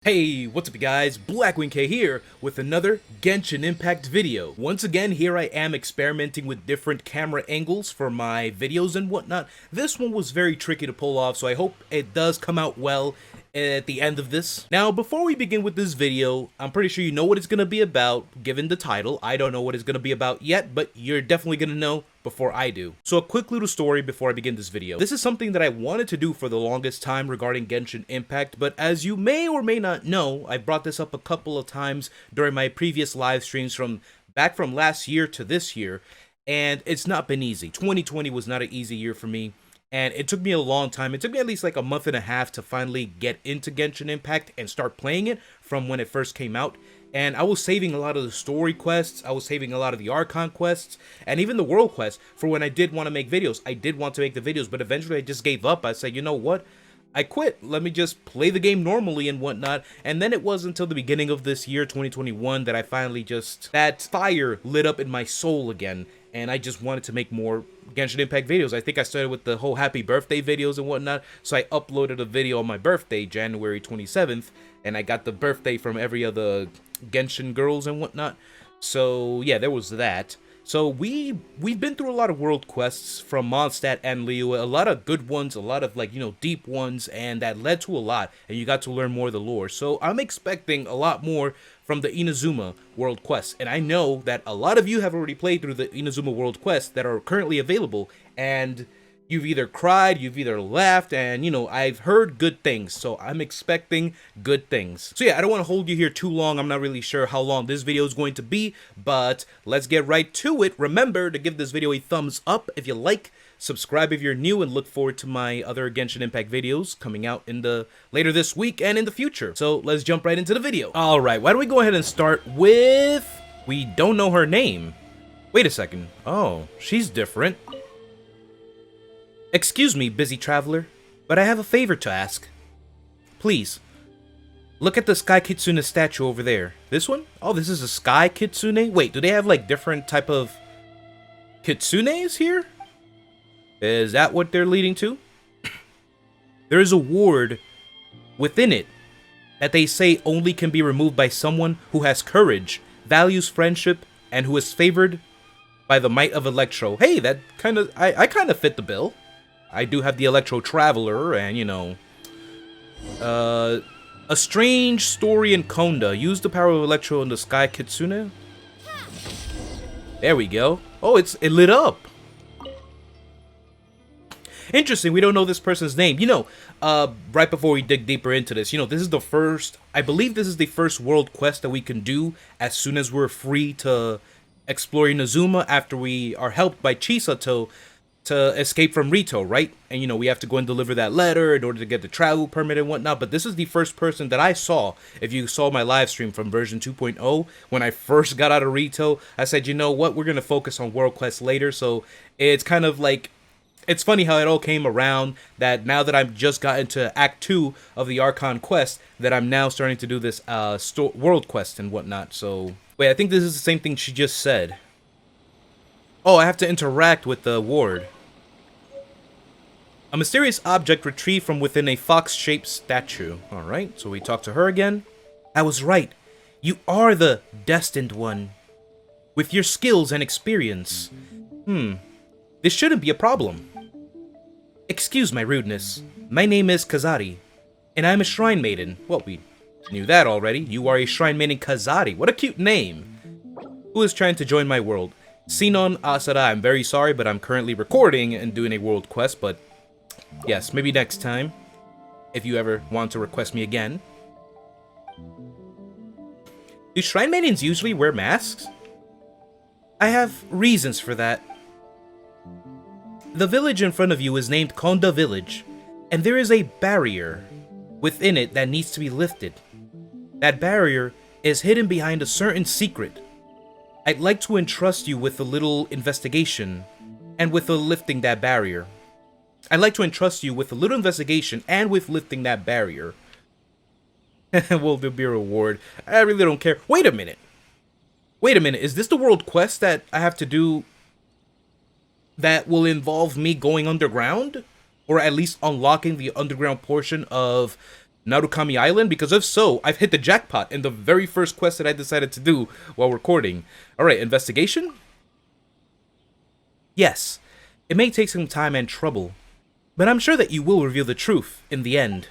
Hey, what's up you guys? BlackwingKei here with another Genshin Impact video. Once again, here I am experimenting with different camera angles for my videos and whatnot. This one was very tricky to pull off, so I hope it does come out well at the end of this. Now, before we begin with this video, I'm pretty sure you know what it's going to be about, given the title. I don't know what it's going to be about yet, but you're definitely going to know before I do. So a quick little story before I begin this video. This is something that I wanted to do for the longest time regarding Genshin Impact, but as you may or may not know, I brought this up a couple of times during my previous live streams from last year to this year, and it's not been easy. 2020 was not an easy year for me, and it took me a long time. It took me at least like a month and a half to finally get into Genshin Impact and start playing it from when it first came out. And I was saving a lot of the story quests, I was saving a lot of the Archon quests, and even the world quests for when I did want to make videos. I did want to make the videos, but eventually I just gave up. I said, you know what? I quit. Let me just play the game normally and whatnot. And then it wasn't until the beginning of this year, 2021, that I finally that fire lit up in my soul again. And I just wanted to make more Genshin Impact videos. I think I started with the whole happy birthday videos and whatnot. So I uploaded a video on my birthday, January 27th. And I got the birthday from every other Genshin girls and whatnot. So yeah, there was that. So we've been through a lot of world quests from Mondstadt and Liyue, a lot of good ones, a lot of like, deep ones, and that led to a lot, and you got to learn more of the lore. So I'm expecting a lot more from the Inazuma world quests, and I know that a lot of you have already played through the Inazuma world quests that are currently available, and you've either cried, you've either laughed, and, I've heard good things, so I'm expecting good things. So yeah, I don't want to hold you here too long. I'm not really sure how long this video is going to be, but let's get right to it. Remember to give this video a thumbs up if you like, subscribe if you're new, and look forward to my other Genshin Impact videos coming out later this week and in the future. So let's jump right into the video. Alright, why don't we go ahead and start with... We don't know her name. Wait a second. Oh, she's different. Excuse me, busy traveler, but I have a favor to ask. Please, look at the Sky Kitsune statue over there. This one? Oh, this is a Sky Kitsune? Wait, do they have like different type of kitsunes here? Is that what they're leading to? There is a ward within it that they say only can be removed by someone who has courage, values friendship, and who is favored by the might of Electro. Hey, that I kind of fit the bill. I do have the Electro Traveler, and, a strange story in Konda. Use the power of Electro in the Sky Kitsune. There we go. Oh, it lit up. Interesting, we don't know this person's name. Right before we dig deeper into this, this is the first, I believe this is the first world quest that we can do as soon as we're free to explore Inazuma after we are helped by Chisato to escape from Rito, right? And we have to go and deliver that letter in order to get the travel permit and whatnot. But this is the first person that I saw. If you saw my live stream from version 2.0, when I first got out of Rito, I said, you know what, we're going to focus on world quests later. So it's kind of like, it's funny how it all came around, that now that I've just gotten to Act 2 of the Archon quest, that I'm now starting to do this world quest and whatnot. So, wait, I think this is the same thing she just said. Oh, I have to interact with the ward. A mysterious object retrieved from within a fox-shaped statue. Alright, so we talk to her again. I was right. You are the destined one. With your skills and experience. This shouldn't be a problem. Excuse my rudeness. My name is Kazari, and I'm a Shrine Maiden. Well, we knew that already. You are a Shrine Maiden Kazari. What a cute name. Who is trying to join my world? Sinon Asada, I'm very sorry, but I'm currently recording and doing a world quest, but yes, maybe next time, if you ever want to request me again. Do Shrine Maidens usually wear masks? I have reasons for that. The village in front of you is named Konda Village, and there is a barrier within it that needs to be lifted. That barrier is hidden behind a certain secret. I'd like to entrust you with a little investigation, and with lifting that barrier. I'd like to entrust you with a little investigation, and with lifting that barrier. Will there be a reward? I really don't care. Wait a minute. Wait a minute, is this the world quest that I have to do that will involve me going underground? Or at least unlocking the underground portion of Narukami Island? Because if so, I've hit the jackpot in the very first quest that I decided to do while recording. Alright, investigation? Yes, it may take some time and trouble, but I'm sure that you will reveal the truth in the end.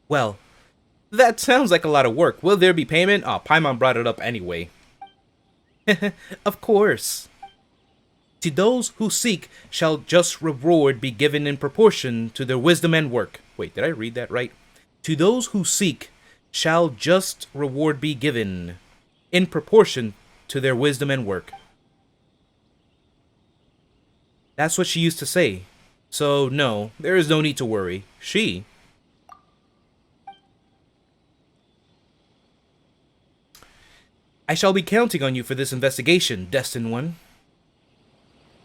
Well, that sounds like a lot of work. Will there be payment? Oh, Paimon brought it up anyway. Of course. To those who seek shall just reward be given in proportion to their wisdom and work. Wait, did I read that right? To those who seek shall just reward be given in proportion to their wisdom and work. That's what she used to say. So, no, there is no need to worry. I shall be counting on you for this investigation, Destined One.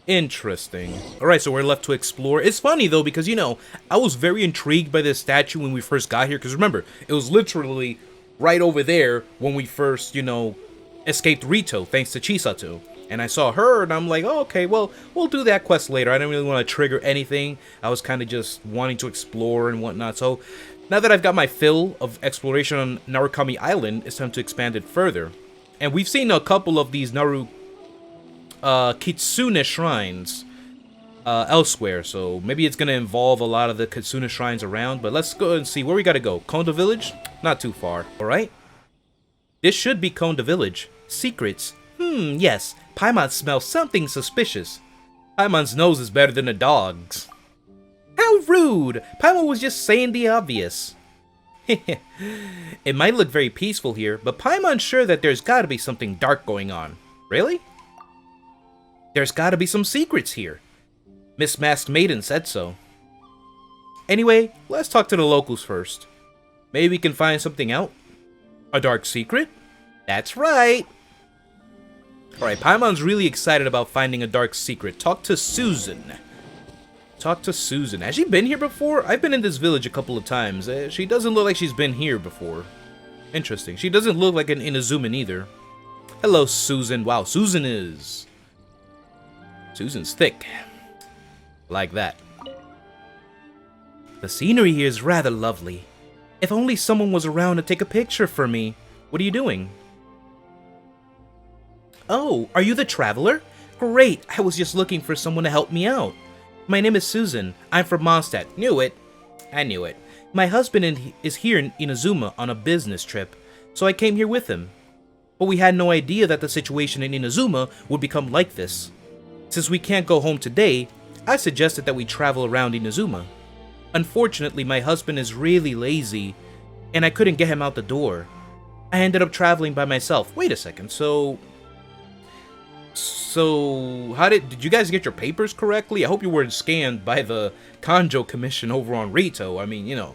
Interesting. Alright, so we're left to explore. It's funny, though, because, you know, I was very intrigued by this statue when we first got here. Because remember, it was literally right over there when we first, you know, escaped Rito, thanks to Chisato. And I saw her, and I'm like, oh, okay, well, we'll do that quest later. I didn't really want to trigger anything. I was kind of just wanting to explore and whatnot. So, now that I've got my fill of exploration on Narukami Island, it's time to expand it further. And we've seen a couple of these Kitsune shrines elsewhere, so maybe it's gonna involve a lot of the Kitsune shrines around, but let's go and see where we gotta go. Konda Village? Not too far. Alright. This should be Konda Village. Secrets? Yes. Paimon smells something suspicious. Paimon's nose is better than a dog's. How rude! Paimon was just saying the obvious. It might look very peaceful here, but Paimon's sure that there's gotta be something dark going on. Really? There's gotta be some secrets here. Miss Masked Maiden said so. Anyway, let's talk to the locals first. Maybe we can find something out? A dark secret? That's right! Alright, Paimon's really excited about finding a dark secret. Talk to Susan. Talk to Susan. Has she been here before? I've been in this village a couple of times. She doesn't look like she's been here before. Interesting. She doesn't look like an Inazuma either. Hello, Susan. Wow, Susan's thick. Like that. The scenery here is rather lovely. If only someone was around to take a picture for me. What are you doing? Oh, are you the traveler? Great, I was just looking for someone to help me out. My name is Susan. I'm from Mondstadt. Knew it. I knew it. My husband is here in Inazuma on a business trip, so I came here with him. But we had no idea that the situation in Inazuma would become like this. Since we can't go home today, I suggested that we travel around Inazuma. Unfortunately, my husband is really lazy, and I couldn't get him out the door. I ended up traveling by myself. Wait a second, so how did you guys get your papers correctly? I hope you weren't scanned by the Kanjo Commission over on Rito. I mean, you know,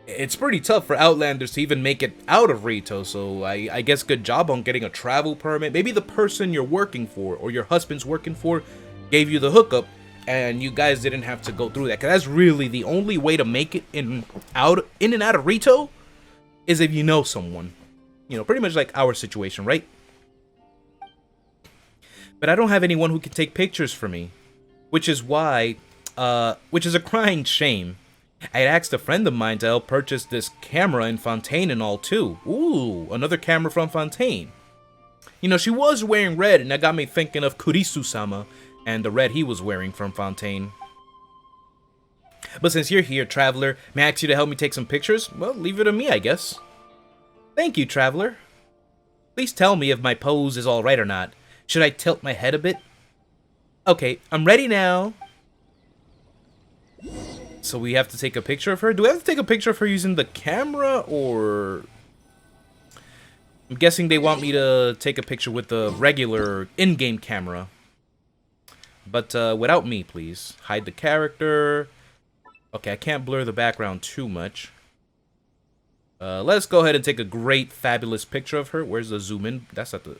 it's pretty tough for Outlanders to even make it out of Rito, so I guess good job on getting a travel permit. Maybe the person you're working for, or your husband's working for, gave you the hookup, and you guys didn't have to go through that. Because that's really the only way to make it in and out of Rito, is if you know someone. You know, pretty much like our situation, right? But I don't have anyone who can take pictures for me, which is why, which is a crying shame. I had asked a friend of mine to help purchase this camera in Fontaine and all too. Ooh, another camera from Fontaine. You know, she was wearing red, and that got me thinking of Kurisu-sama and the red he was wearing from Fontaine. But since you're here, Traveler, may I ask you to help me take some pictures? Well, leave it to me, I guess. Thank you, Traveler. Please tell me if my pose is alright or not. Should I tilt my head a bit? Okay, I'm ready now. So we have to take a picture of her? Do we have to take a picture of her using the camera, or... I'm guessing they want me to take a picture with the regular in-game camera. But without me, please. Hide the character. Okay, I can't blur the background too much. Let's go ahead and take a great, fabulous picture of her. Where's the zoom in? That's at the...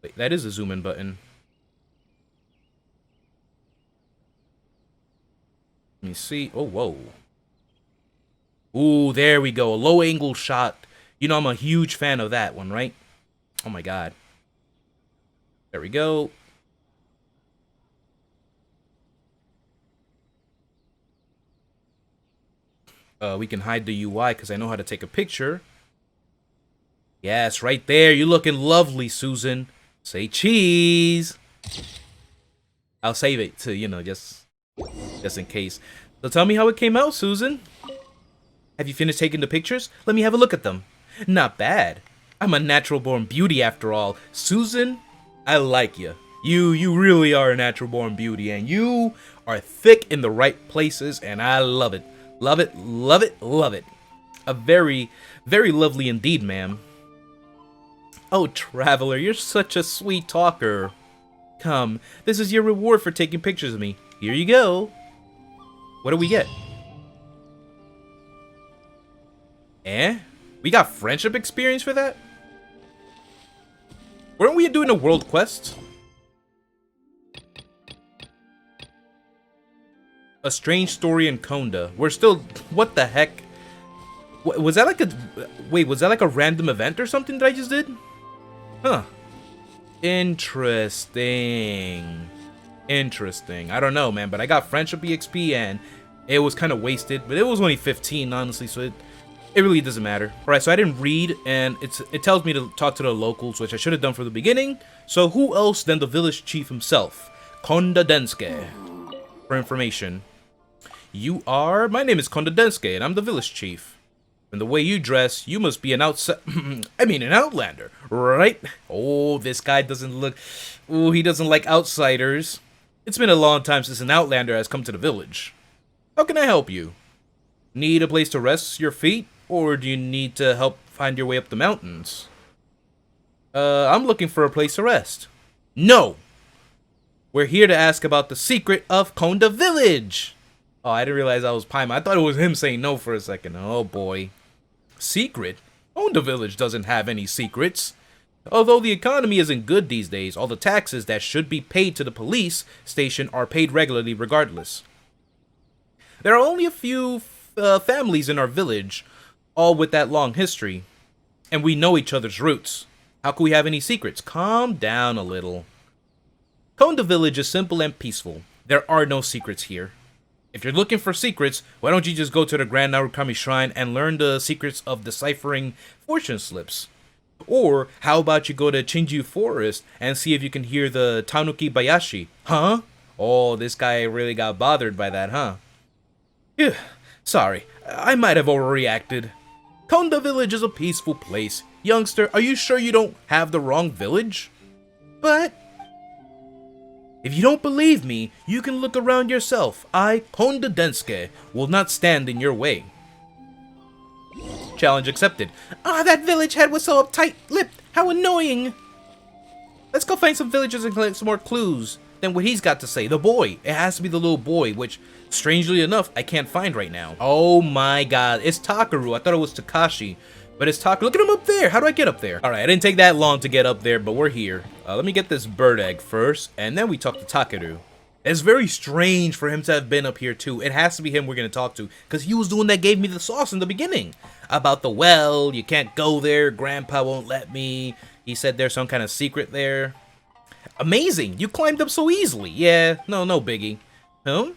Wait, that is a zoom in button. Let me see. Oh, whoa. Ooh, there we go. A low angle shot. You know I'm a huge fan of that one, right? Oh my god. There we go. We can hide the UI because I know how to take a picture. Yes, right there. You're looking lovely, Susan. Say cheese. I'll save it to, you know, just in case. So tell me how it came out, Susan. Have you finished taking the pictures? Let me have a look at them. Not bad. I'm a natural-born beauty after all. Susan, I like you. You really are a natural-born beauty, and you are thick in the right places, and I love it. Love it, love it, love it. A very, very lovely indeed, ma'am. Oh, Traveler, you're such a sweet talker. Come, this is your reward for taking pictures of me. Here you go. What do we get? We got friendship experience for that? Weren't we doing a world quest? A strange story in Konda. We're still... What the heck? Was that like a... Wait, was that like a random event or something that I just did? Huh. Interesting. Interesting. I don't know, man, but I got friendship EXP and it was kind of wasted, but it was only 15, honestly, so it really doesn't matter. Alright, so I didn't read, and it tells me to talk to the locals, which I should have done from the beginning. So who else than the village chief himself? Konda Densuke. For information. You are... My name is Konda Densuke, and I'm the village chief. And the way you dress, you must be an an outlander, right? Oh, this guy doesn't look... Ooh, he doesn't like outsiders. It's been a long time since an outlander has come to the village. How can I help you? Need a place to rest your feet? Or do you need to help find your way up the mountains? I'm looking for a place to rest. No! We're here to ask about the secret of Konda Village! Oh, I didn't realize I was Paimon. I thought it was him saying no for a second. Oh, boy. Secret? Konda Village doesn't have any secrets. Although the economy isn't good these days, all the taxes that should be paid to the police station are paid regularly regardless. There are only a few families in our village, all with that long history, and we know each other's roots. How can we have any secrets? Calm down a little. Konda Village is simple and peaceful. There are no secrets here. If you're looking for secrets, why don't you just go to the Grand Narukami Shrine and learn the secrets of deciphering fortune slips? Or, how about you go to Chinju Forest and see if you can hear the Tanuki Bayashi? Huh? Oh, this guy really got bothered by that, huh? Ugh, sorry, I might have overreacted. Konda Village is a peaceful place. Youngster, are you sure you don't have the wrong village? But... if you don't believe me, you can look around yourself. I, Konda Densuke, will not stand in your way. Challenge accepted. Ah, that village head was so tight-lipped. How annoying. Let's go find some villagers and collect some more clues than what he's got to say. The boy. It has to be the little boy, which, strangely enough, I can't find right now. Oh my god. It's Takaru. I thought it was Takashi. But it's Takaru. Look at him up there. How do I get up there? Alright, I didn't take that long to get up there, but we're here. Let me get this bird egg first, and then we talk to Takaru. It's very strange for him to have been up here too. It has to be him we're going to talk to, because he was the one that gave me the sauce in the beginning. About the well, you can't go there, Grandpa won't let me. He said there's some kind of secret there. Amazing, you climbed up so easily. Yeah, no biggie. Huh?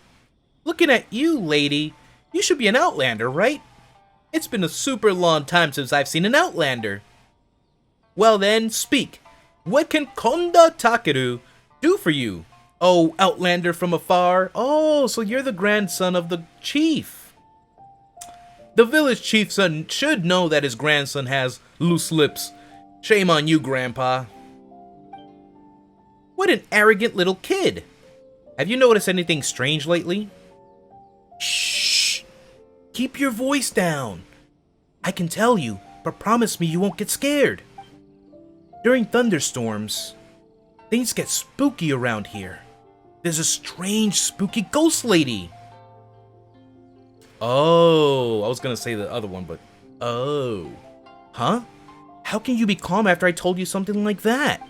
Looking at you, lady, you should be an outlander, right? It's been a super long time since I've seen an outlander. Well then, speak. What can Konda Takeru do for you? Oh, outlander from afar. Oh, so you're the grandson of the chief. The village chief's son should know that his grandson has loose lips. Shame on you, Grandpa. What an arrogant little kid. Have you noticed anything strange lately? Shh. Keep your voice down. I can tell you, but promise me you won't get scared. During thunderstorms, things get spooky around here. There's a strange, spooky ghost lady. Oh, I was gonna say the other one, but... oh. Huh? How can you be calm after I told you something like that?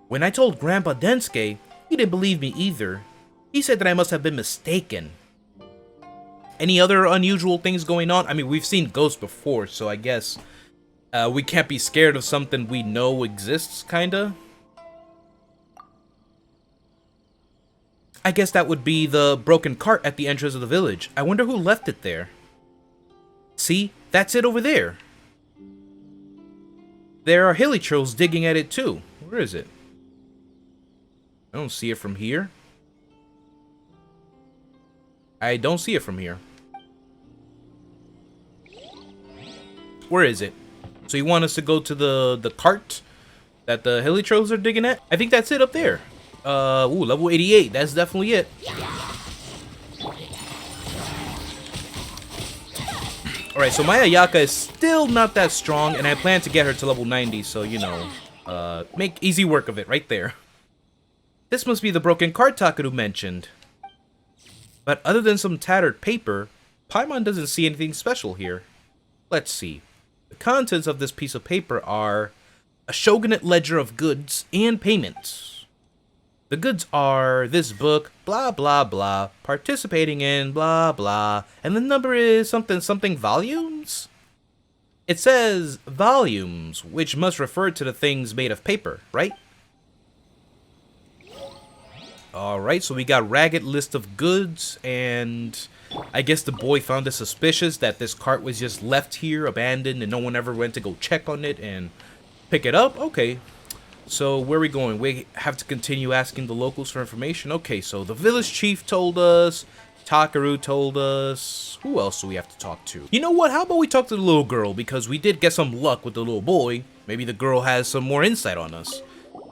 When I told Grandpa Densuke, he didn't believe me either. He said that I must have been mistaken. Any other unusual things going on? I mean, we've seen ghosts before, so I guess we can't be scared of something we know exists, kinda? I guess that would be the broken cart at the entrance of the village. I wonder who left it there. See? That's it over there. There are hilichurls digging at it too. Where is it? I don't see it from here. I don't see it from here. Where is it? So you want us to go to the cart that the hilichurls are digging at? I think that's it up there. Ooh, level 88. That's definitely it. Alright, so my Ayaka is still not that strong, and I plan to get her to level 90, so, you know, make easy work of it right there. This must be the broken cart Sakura mentioned. But other than some tattered paper, Paimon doesn't see anything special here. Let's see. The contents of this piece of paper are a shogunate ledger of goods and payments. The goods are this book, blah blah blah, participating in blah blah, and the number is something something volumes? It says volumes, which must refer to the things made of paper, right? Alright, so we got ragged list of goods, and I guess the boy found it suspicious that this cart was just left here, abandoned, and no one ever went to go check on it and pick it up. Okay, so where are we going? We have to continue asking the locals for information. Okay, so the village chief told us, Sakura told us, who else do we have to talk to? You know what, how about we talk to the little girl, because we did get some luck with the little boy. Maybe the girl has some more insight on us.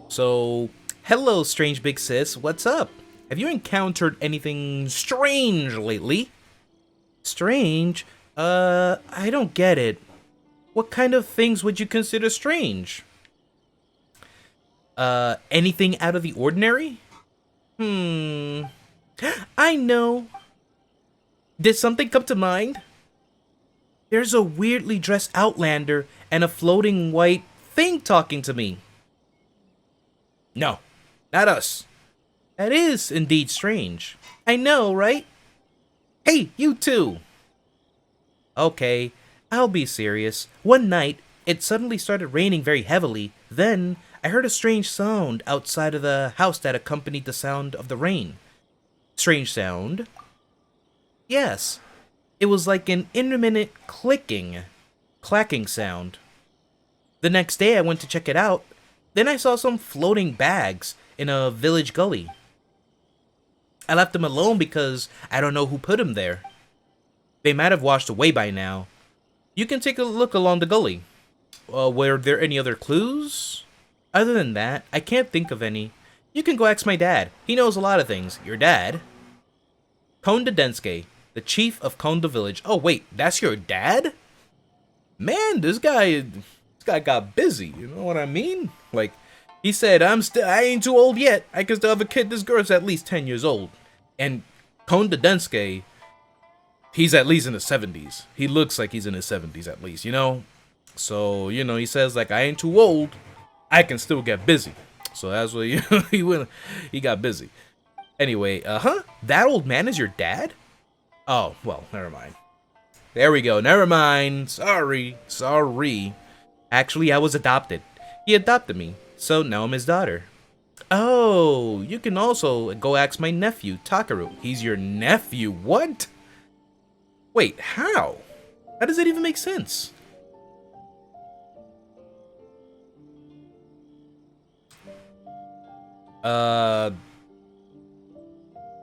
So, hello, strange big sis, what's up? Have you encountered anything strange lately? Strange? I don't get it. What kind of things would you consider strange? Anything out of the ordinary? I know. Did something come to mind? There's a weirdly dressed outlander and a floating white thing talking to me. No, not us. That is indeed strange. I know, right? Hey, you too! Okay, I'll be serious. One night, it suddenly started raining very heavily. Then, I heard a strange sound outside of the house that accompanied the sound of the rain. Strange sound? Yes. It was like an intermittent clacking sound. The next day, I went to check it out. Then I saw some floating bags in a village gully. I left them alone because I don't know who put them there. They might have washed away by now. You can take a look along the gully. Were there any other clues? Other than that, I can't think of any. You can go ask my dad. He knows a lot of things. Your dad? Konda Densuke, the chief of Konda village. Oh wait, that's your dad? Man, this guy got busy, you know what I mean? Like, he said, I ain't too old yet. I can still have a kid. This girl's at least 10 years old. And Konda Densuke, he's at least in his 70s. He looks like he's in his 70s at least, you know? So, you know, he says, like, I ain't too old. I can still get busy. So that's what he got busy. Anyway, that old man is your dad? Oh, well, never mind. There we go, never mind. Sorry. Actually, I was adopted. He adopted me, so now I'm his daughter. Oh, you can also go ask my nephew, Takaru. He's your nephew? What? Wait, how? How does that even make sense?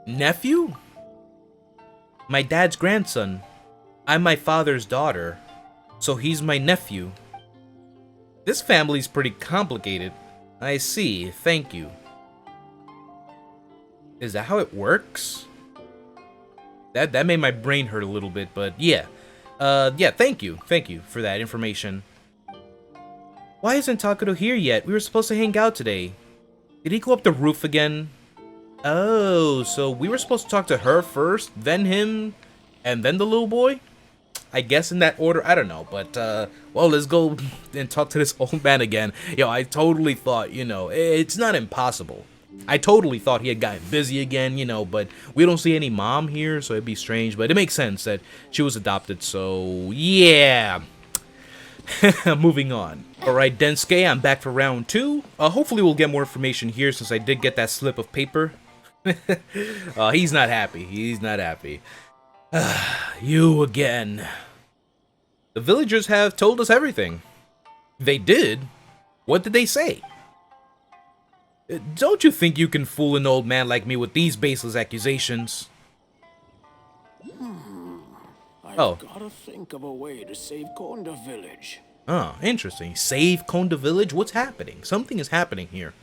Nephew? My dad's grandson. I'm my father's daughter, so he's my nephew. This family's pretty complicated. I see, thank you. Is that how it works? That made my brain hurt a little bit, but yeah. Yeah, thank you for that information. Why isn't Takuto here yet? We were supposed to hang out today. Did he go up the roof again? Oh, so we were supposed to talk to her first, then him, and then the little boy? I guess in that order, I don't know, but, well, let's go and talk to this old man again. Yo, I totally thought, you know, it's not impossible. I totally thought he had gotten busy again, you know, but we don't see any mom here, so it'd be strange, but it makes sense that she was adopted, so, yeah. Moving on. Alright, Densuke, I'm back for round 2. Hopefully we'll get more information here since I did get that slip of paper. He's not happy. You again. The villagers have told us everything. They did? What did they say? Don't you think you can fool an old man like me with these baseless accusations? I've gotta think of a way to save Konda Village. Oh, interesting. Save Konda Village? What's happening? Something is happening here.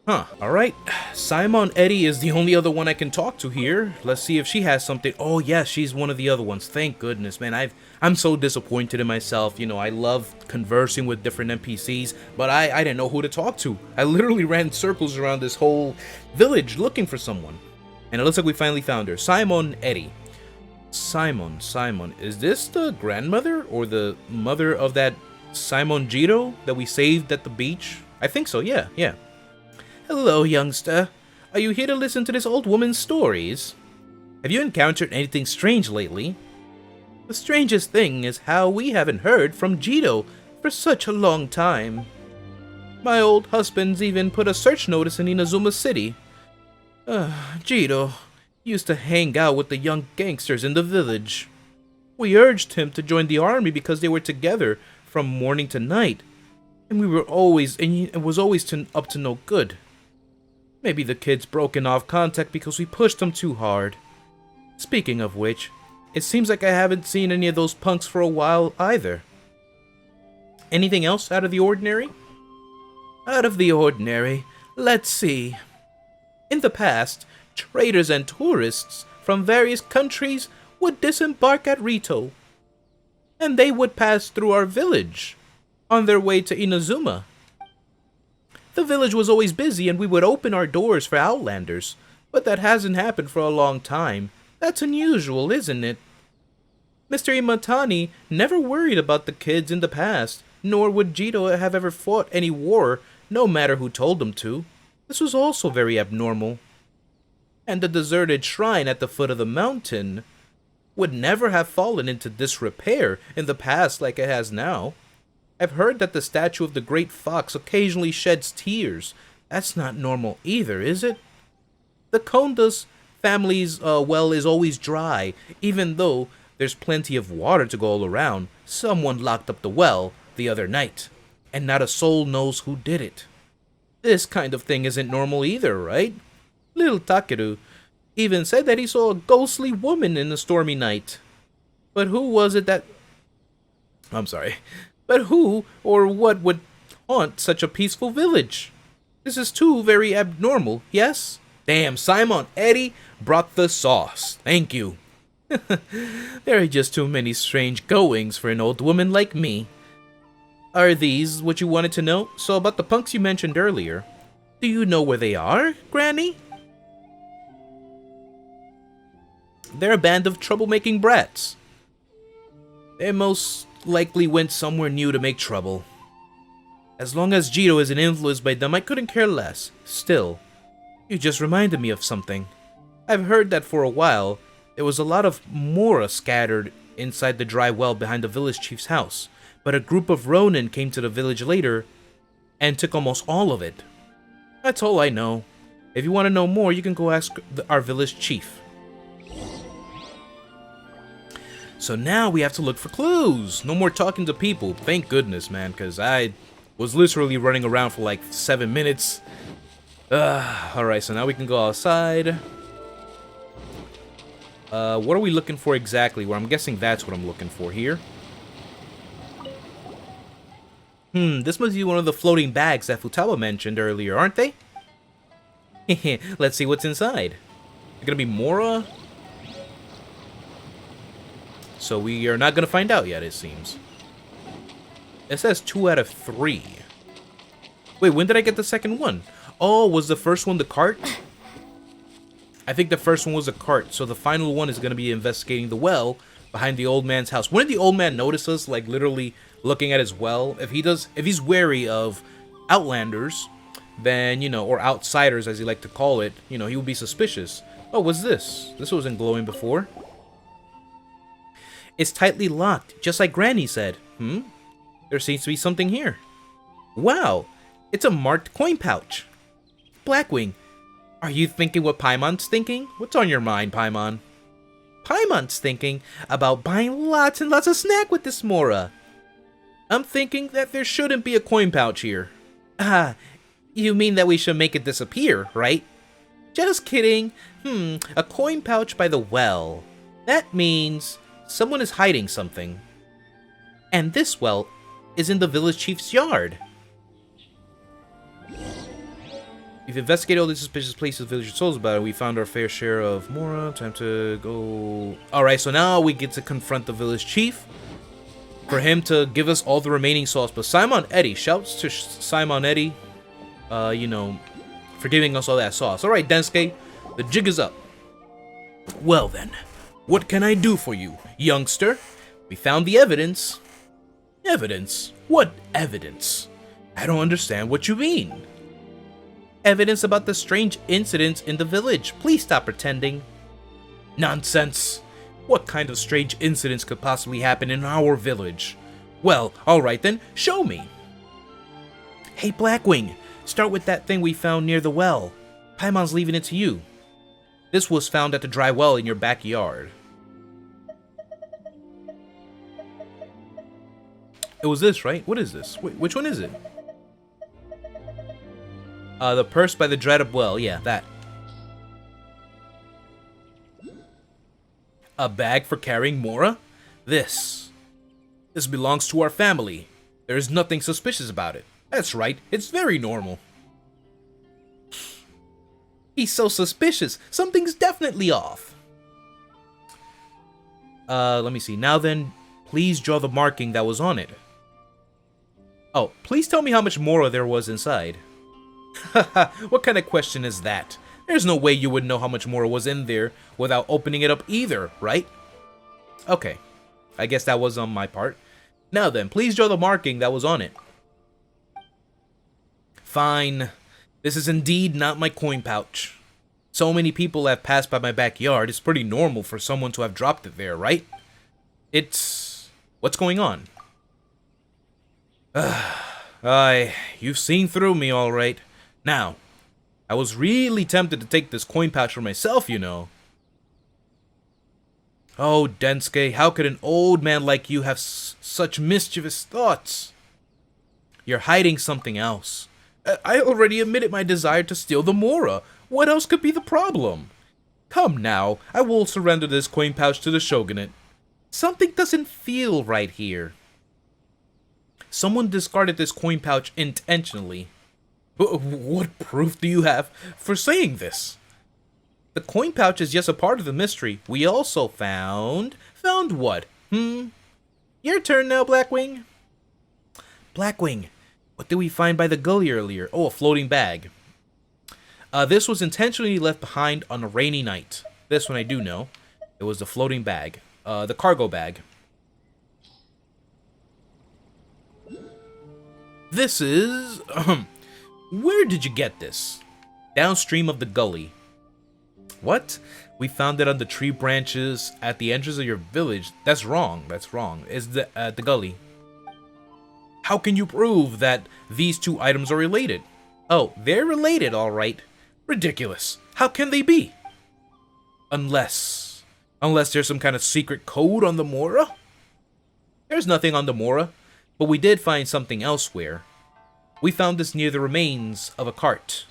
Huh, alright. Simon Eddie is the only other one I can talk to here. Let's see if she has something. Oh, yes, she's one of the other ones. Thank goodness, man. I'm so disappointed in myself. You know, I love conversing with different NPCs, but I didn't know who to talk to. I literally ran circles around this whole village looking for someone. And it looks like we finally found her. Simon Eddie. Simon. Is this the grandmother or the mother of that Simon Jiro that we saved at the beach? I think so, yeah. Hello, youngster. Are you here to listen to this old woman's stories? Have you encountered anything strange lately? The strangest thing is how we haven't heard from Jiro for such a long time. My old husband's even put a search notice in Inazuma City. Jiro used to hang out with the young gangsters in the village. We urged him to join the army because they were together from morning to night, and it was always up to no good. Maybe the kid's broken off contact because we pushed him too hard. Speaking of which, it seems like I haven't seen any of those punks for a while either. Anything else out of the ordinary? Out of the ordinary, let's see. In the past, traders and tourists from various countries would disembark at Rito, and they would pass through our village on their way to Inazuma. The village was always busy and we would open our doors for outlanders, but that hasn't happened for a long time. That's unusual, isn't it? Mr. Imatani never worried about the kids in the past, nor would Jiro have ever fought any war, no matter who told him to. This was also very abnormal. And the deserted shrine at the foot of the mountain would never have fallen into disrepair in the past like it has now. I've heard that the statue of the Great Fox occasionally sheds tears. That's not normal either, is it? The Konda's family's well is always dry, even though there's plenty of water to go all around. Someone locked up the well the other night, and not a soul knows who did it. This kind of thing isn't normal either, right? Little Takeru even said that he saw a ghostly woman in the stormy night. But who was it that... But who or what would haunt such a peaceful village? This is too very abnormal, yes? Damn, Simon Eddie brought the sauce. Thank you. There are just too many strange goings for an old woman like me. Are these what you wanted to know? So about the punks you mentioned earlier. Do you know where they are, Granny? They're a band of troublemaking brats. They most likely went somewhere new to make trouble. As long as Jiro isn't influenced by them, I couldn't care less. Still, you just reminded me of something. I've heard that for a while, there was a lot of Mora scattered inside the dry well behind the village chief's house, but a group of Ronin came to the village later and took almost all of it. That's all I know. If you want to know more, you can go ask our village chief. So now we have to look for clues. No more talking to people. Thank goodness, man, because I was literally running around for like 7 minutes. Alright, so now we can go outside. What are we looking for exactly? Well, I'm guessing that's what I'm looking for here. This must be one of the floating bags that Futaba mentioned earlier, aren't they? Let's see what's inside. They're gonna be Mora? So we are not gonna find out yet, it seems. It says 2 out of 3. Wait, when did I get the second one? Oh, was the first one the cart? I think the first one was a cart, so the final one is gonna be investigating the well behind the old man's house. When did the old man notice us, like literally looking at his well? If he's wary of outlanders, then, you know, or outsiders as he like to call it, you know, he would be suspicious. Oh, what's this? This wasn't glowing before. It's tightly locked, just like Granny said. There seems to be something here. Wow, it's a marked coin pouch. Blackwing, are you thinking what Paimon's thinking? What's on your mind, Paimon? Paimon's thinking about buying lots and lots of snack with this Mora. I'm thinking that there shouldn't be a coin pouch here. Ah, you mean that we should make it disappear, right? Just kidding. A coin pouch by the well. That means someone is hiding something. And this well is in the village chief's yard. We've investigated all these suspicious places villagers told us about, and we found our fair share of Mora. Time to go. Alright, so now we get to confront the village chief for him to give us all the remaining sauce. But Simon Eddy, shouts to Simon Eddy, you know, for giving us all that sauce. Alright, Densuke, the jig is up. Well then, what can I do for you, youngster? We found the evidence. Evidence? What evidence? I don't understand what you mean. Evidence about the strange incidents in the village. Please stop pretending. Nonsense. What kind of strange incidents could possibly happen in our village? Well, alright then, show me. Hey Blackwing, start with that thing we found near the well. Paimon's leaving it to you. This was found at the dry well in your backyard. It was this, right? What is this? Wait, which one is it? The purse by the dried up well. Yeah, that. A bag for carrying Mora? This belongs to our family. There is nothing suspicious about it. That's right, it's very normal. He's so suspicious. Something's definitely off. Let me see. Now then, please draw the marking that was on it. Oh, please tell me how much Mora there was inside. Haha, what kind of question is that? There's no way you would know how much Mora was in there without opening it up either, right? Okay, I guess that was on my part. Now then, please draw the marking that was on it. Fine. This is indeed not my coin pouch. So many people have passed by my backyard. It's pretty normal for someone to have dropped it there, right? It's... What's going on? You've seen through me, all right. Now, I was really tempted to take this coin pouch for myself, you know. Oh, Densuke, how could an old man like you have such mischievous thoughts? You're hiding something else. I already admitted my desire to steal the Mora. What else could be the problem? Come now, I will surrender this coin pouch to the shogunate. Something doesn't feel right here. Someone discarded this coin pouch intentionally. What proof do you have for saying this? The coin pouch is just a part of the mystery. We also found... Found what? Your turn now, Blackwing. Blackwing, what did we find by the gully earlier? Oh, a floating bag. This was intentionally left behind on a rainy night. This one I do know. It was the floating bag. The cargo bag. This is... Where did you get this? Downstream of the gully. What? We found it on the tree branches at the entrance of your village. That's wrong. That's wrong. It's the gully. How can you prove that these two items are related? Oh, they're related, all right. Ridiculous. How can they be? Unless there's some kind of secret code on the Mora? There's nothing on the Mora, but we did find something elsewhere. We found this near the remains of a cart.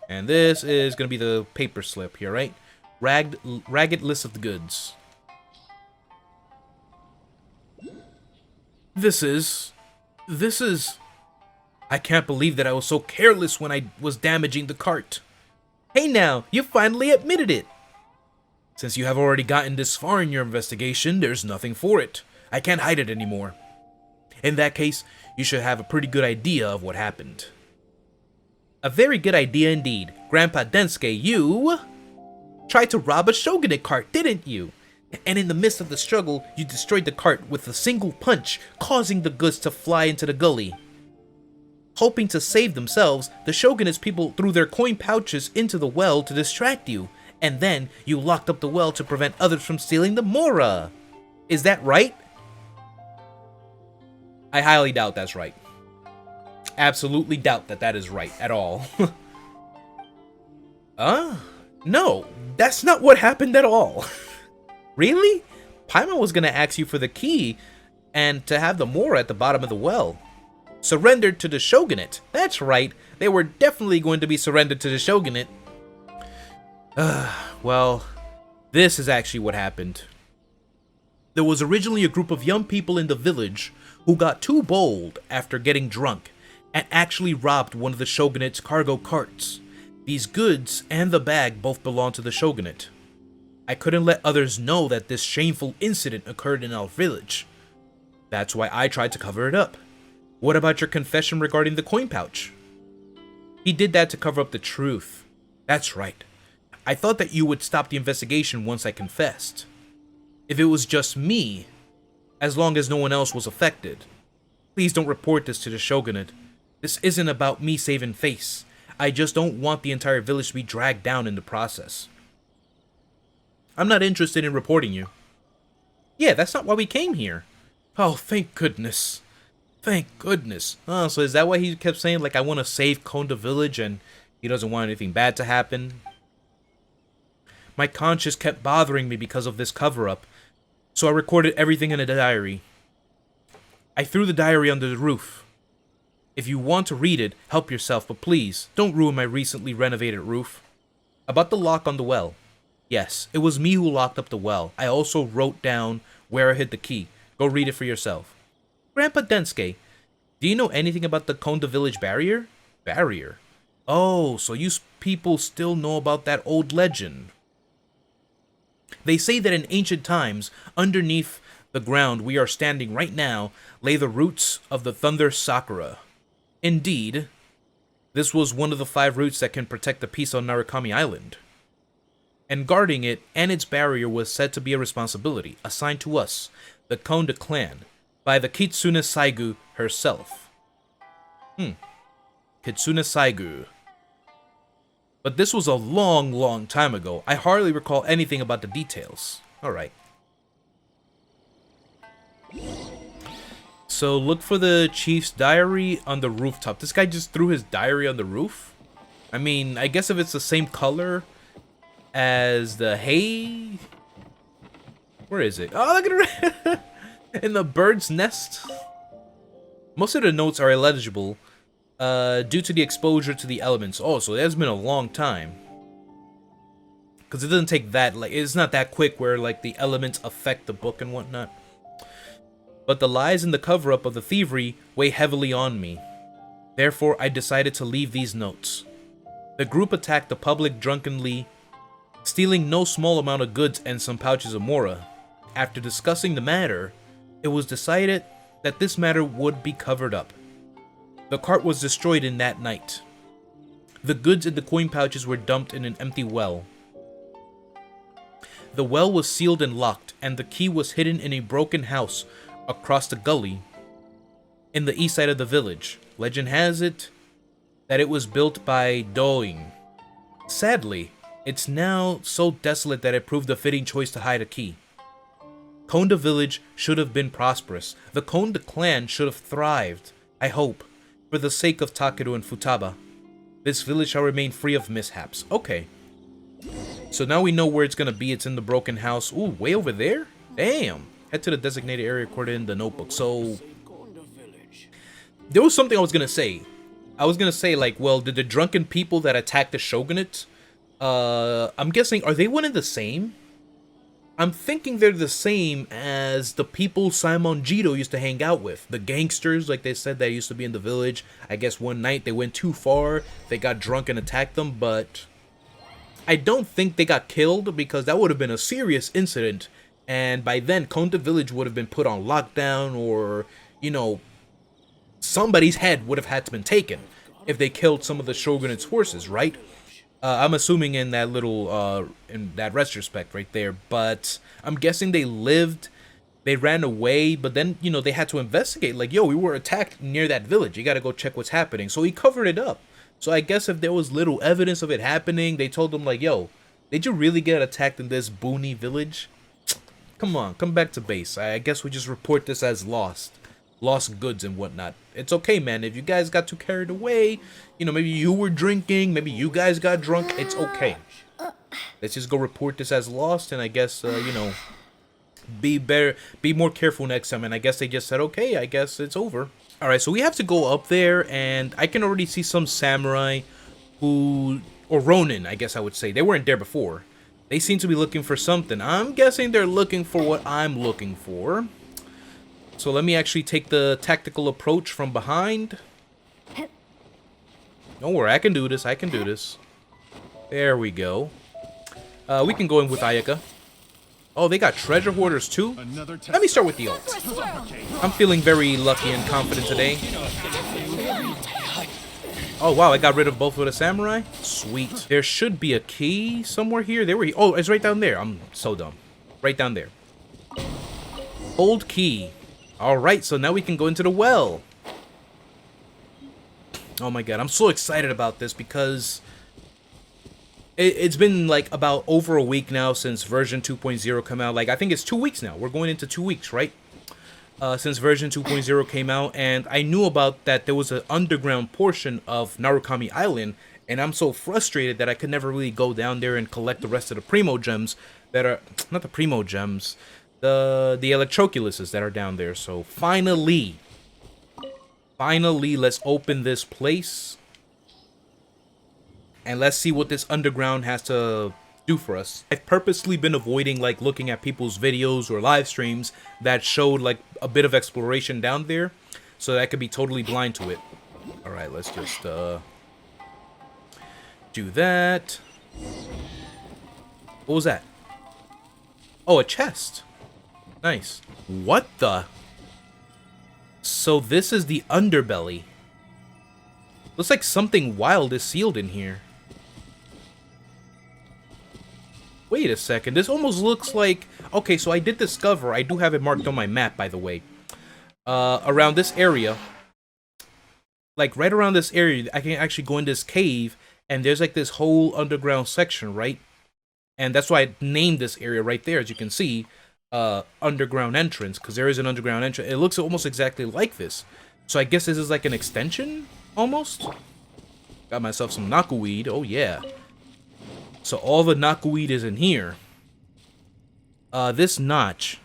And this is going to be the paper slip here, right? Ragged list of the goods. This is... I can't believe that I was so careless when I was damaging the cart. Hey now, you finally admitted it. Since you have already gotten this far in your investigation, there's nothing for it. I can't hide it anymore. In that case, you should have a pretty good idea of what happened. A very good idea indeed. Grandpa Densuke, you tried to rob a shogunate cart, didn't you? And in the midst of the struggle, you destroyed the cart with a single punch, causing the goods to fly into the gully. Hoping to save themselves, the shogunate's people threw their coin pouches into the well to distract you, and then you locked up the well to prevent others from stealing the Mora. Is that right? I highly doubt that's right. Absolutely doubt that that is right at all. No, that's not what happened at all. Really? Paimon was gonna ask you for the key and to have the Mora at the bottom of the well. Surrendered to the shogunate. That's right, they were definitely going to be surrendered to the shogunate. Well, this is actually what happened. There was originally a group of young people in the village who got too bold after getting drunk and actually robbed one of the shogunate's cargo carts. These goods and the bag both belonged to the shogunate. I couldn't let others know that this shameful incident occurred in our village. That's why I tried to cover it up. What about your confession regarding the coin pouch? He did that to cover up the truth. That's right. I thought that you would stop the investigation once I confessed. If it was just me, as long as no one else was affected. Please don't report this to the shogunate. This isn't about me saving face. I just don't want the entire village to be dragged down in the process. I'm not interested in reporting you. Yeah, that's not why we came here. Oh, thank goodness. Thank goodness. Oh, so is that why he kept saying, like, I want to save Konda Village and he doesn't want anything bad to happen? My conscience kept bothering me because of this cover-up, so I recorded everything in a diary. I threw the diary under the roof. If you want to read it, help yourself, but please, don't ruin my recently renovated roof. About the lock on the well. Yes, it was me who locked up the well. I also wrote down where I hid the key. Go read it for yourself. Grandpa Densuke, do you know anything about the Konda Village barrier? Barrier? Oh, so you people still know about that old legend. They say that in ancient times, underneath the ground we are standing right now, lay the roots of the Thunder Sakura. Indeed, this was one of the 5 roots that can protect the peace on Narukami Island. And guarding it and its barrier was said to be a responsibility assigned to us, the Konda clan, by the Kitsune Saigu herself. Kitsune Saigu. But this was a long, long time ago. I hardly recall anything about the details. Alright. So look for the chief's diary on the rooftop. This guy just threw his diary on the roof? I mean, I guess if it's the same color as the hay... Where is it? Oh, look at it! In the bird's nest. Most of the notes are illegible due to the exposure to the elements. Oh, so it has been a long time. Because it doesn't take that, like, it's not that quick where, like, the elements affect the book and whatnot. But the lies and the cover-up of the thievery weigh heavily on me. Therefore, I decided to leave these notes. The group attacked the public drunkenly, stealing no small amount of goods and some pouches of Mora. After discussing the matter, it was decided that this matter would be covered up. The cart was destroyed in that night. The goods in the coin pouches were dumped in an empty well. The well was sealed and locked, and the key was hidden in a broken house across the gully in the east side of the village. Legend has it that it was built by Doing. Sadly, it's now so desolate that it proved a fitting choice to hide a key. Konda Village should have been prosperous. The Konda clan should have thrived, I hope, for the sake of Takeru and Futaba. This village shall remain free of mishaps. Okay. So now we know where it's gonna be. It's in the broken house. Ooh, way over there? Damn. Head to the designated area recorded in the notebook. So, there was something I was gonna say. I was gonna say, like, well, did the drunken people that attacked the shogunate, I'm guessing, are they one and the same? I'm thinking they're the same as the people Simon Jito used to hang out with. The gangsters, like they said, that used to be in the village. I guess one night they went too far. They got drunk and attacked them, but I don't think they got killed because that would have been a serious incident. And by then, Konda Village would have been put on lockdown or, you know, somebody's head would have had to been taken if they killed some of the shogunate's horses, right? I'm assuming in that little, in that retrospect right there, but I'm guessing they lived, they ran away, but then, you know, they had to investigate, like, yo, we were attacked near that village, you gotta go check what's happening, so he covered it up. So I guess if there was little evidence of it happening, they told them, like, yo, did you really get attacked in this boony village? Come on, come back to base. I guess we just report this as lost goods and whatnot. It's okay, man. If you guys got too carried away, you know, maybe you were drinking, maybe you guys got drunk, it's okay. Let's just go report this as lost, and I guess, you know, be more careful next time. And I guess they just said, okay, I guess it's over. All right, so we have to go up there, and I can already see some samurai or Ronin, I guess I would say. They weren't there before. They seem to be looking for something. I'm guessing they're looking for what I'm looking for. So let me actually take the tactical approach from behind. Don't worry, I can do this. I can do this. There we go. We can go in with Ayaka. Oh, they got treasure hoarders too? Let me start with the ult. I'm feeling very lucky and confident today. Oh, wow, I got rid of both of the samurai? Sweet. There should be a key somewhere here. Oh, it's right down there. I'm so dumb. Right down there. Old key. Alright, so now we can go into the well. Oh my god, I'm so excited about this because it's been like about over a week now since version 2.0 came out. Like, I think it's 2 weeks now. We're going into 2 weeks, right? Since version 2.0 came out, and I knew about that there was an underground portion of Narukami Island, and I'm so frustrated that I could never really go down there and collect the rest of the Primo Gems that are... Not the Primo Gems. The Electroculuses that are down there. So finally, let's open this place. And let's see what this underground has to do for us. I've purposely been avoiding like looking at people's videos or live streams that showed like a bit of exploration down there, so that I could be totally blind to it. Alright, let's just do that. What was that? Oh, a chest. Nice. What the? So this is the underbelly. Looks like something wild is sealed in here. Wait a second. This almost looks like... Okay, so I did discover... I do have it marked on my map, by the way. Around this area. Like, right around this area, I can actually go in this cave, and there's like this whole underground section, right? And that's why I named this area right there, as you can see. Underground entrance, because there is an underground entrance. It looks almost exactly like this. So I guess this is like an extension, almost. Got myself some knockerweed. Oh yeah. So all the knockerweed is in here. This notch.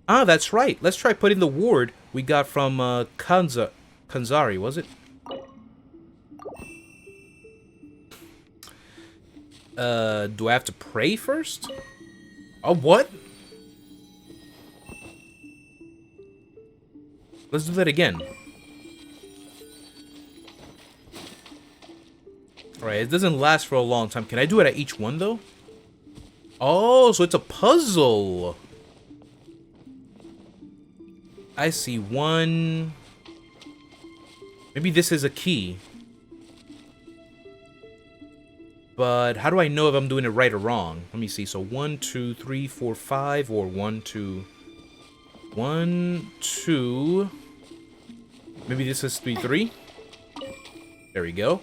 Ah, that's right. Let's try putting the ward we got from Kazari, was it? Do I have to pray first? Oh, what? Let's do that again. Alright, it doesn't last for a long time. Can I do it at each one, though? Oh, so it's a puzzle. I see one. Maybe this is a key. But how do I know if I'm doing it right or wrong? Let me see. So 1, 2, 3, 4, 5, or 1, 2. 1, 2. Maybe this has to be 3. There we go.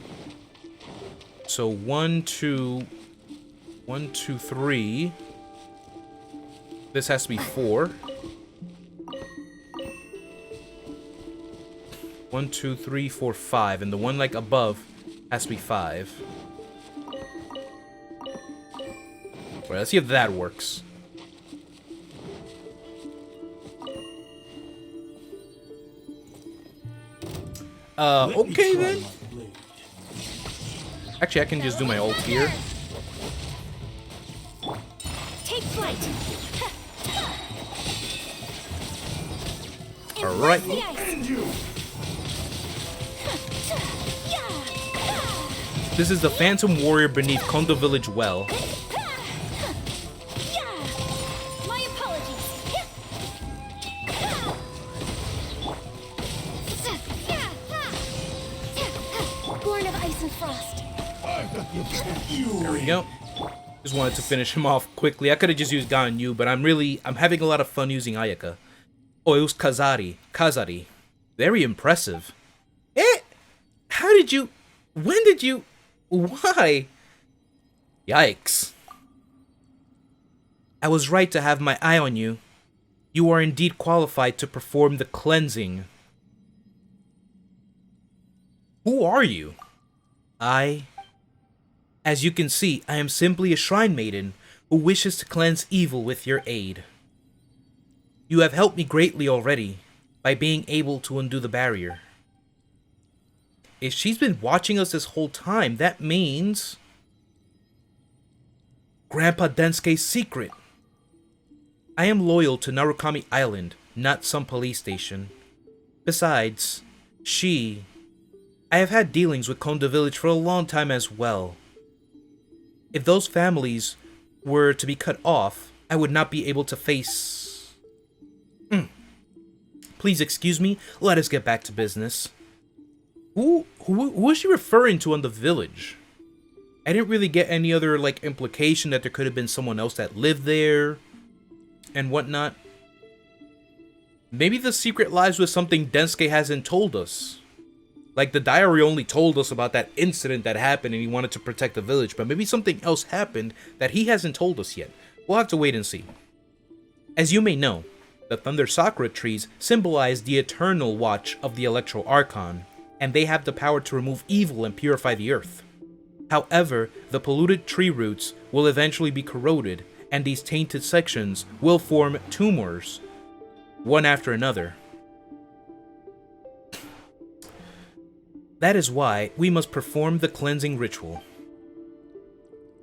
So 1, 2, 1, 2, 3. This has to be 4. 1, 2, 3, 4, 5. And the one like above has to be 5. Alright, let's see if that works. Okay then. Actually, I can just do my ult here. Take flight. Alright. This is the Phantom Warrior beneath Kondo Village Well. My apologies. Born of ice and frost. There we go. Just wanted to finish him off quickly. I could have just used Ganyu, but I'm having a lot of fun using Ayaka. Oh, it was Kazari. Kazari. Very impressive. How did you... When did you... Why? Yikes. I was right to have my eye on you. You are indeed qualified to perform the cleansing. Who are you? As you can see, I am simply a shrine maiden who wishes to cleanse evil with your aid. You have helped me greatly already by being able to undo the barrier. If she's been watching us this whole time, that means Grandpa Densuke's secret. I am loyal to Narukami Island, not some police station. Besides, I have had dealings with Konda Village for a long time as well. If those families were to be cut off, I would not be able to face... Please excuse me, let us get back to business. Who is she referring to on the village? I didn't really get any other, like, implication that there could have been someone else that lived there and whatnot. Maybe the secret lies with something Densuke hasn't told us. Like, the diary only told us about that incident that happened and he wanted to protect the village, but maybe something else happened that he hasn't told us yet. We'll have to wait and see. As you may know, the Thunder Sakura trees symbolize the eternal watch of the Electro Archon, and they have the power to remove evil and purify the earth. However, the polluted tree roots will eventually be corroded, and these tainted sections will form tumors, one after another. That is why we must perform the cleansing ritual.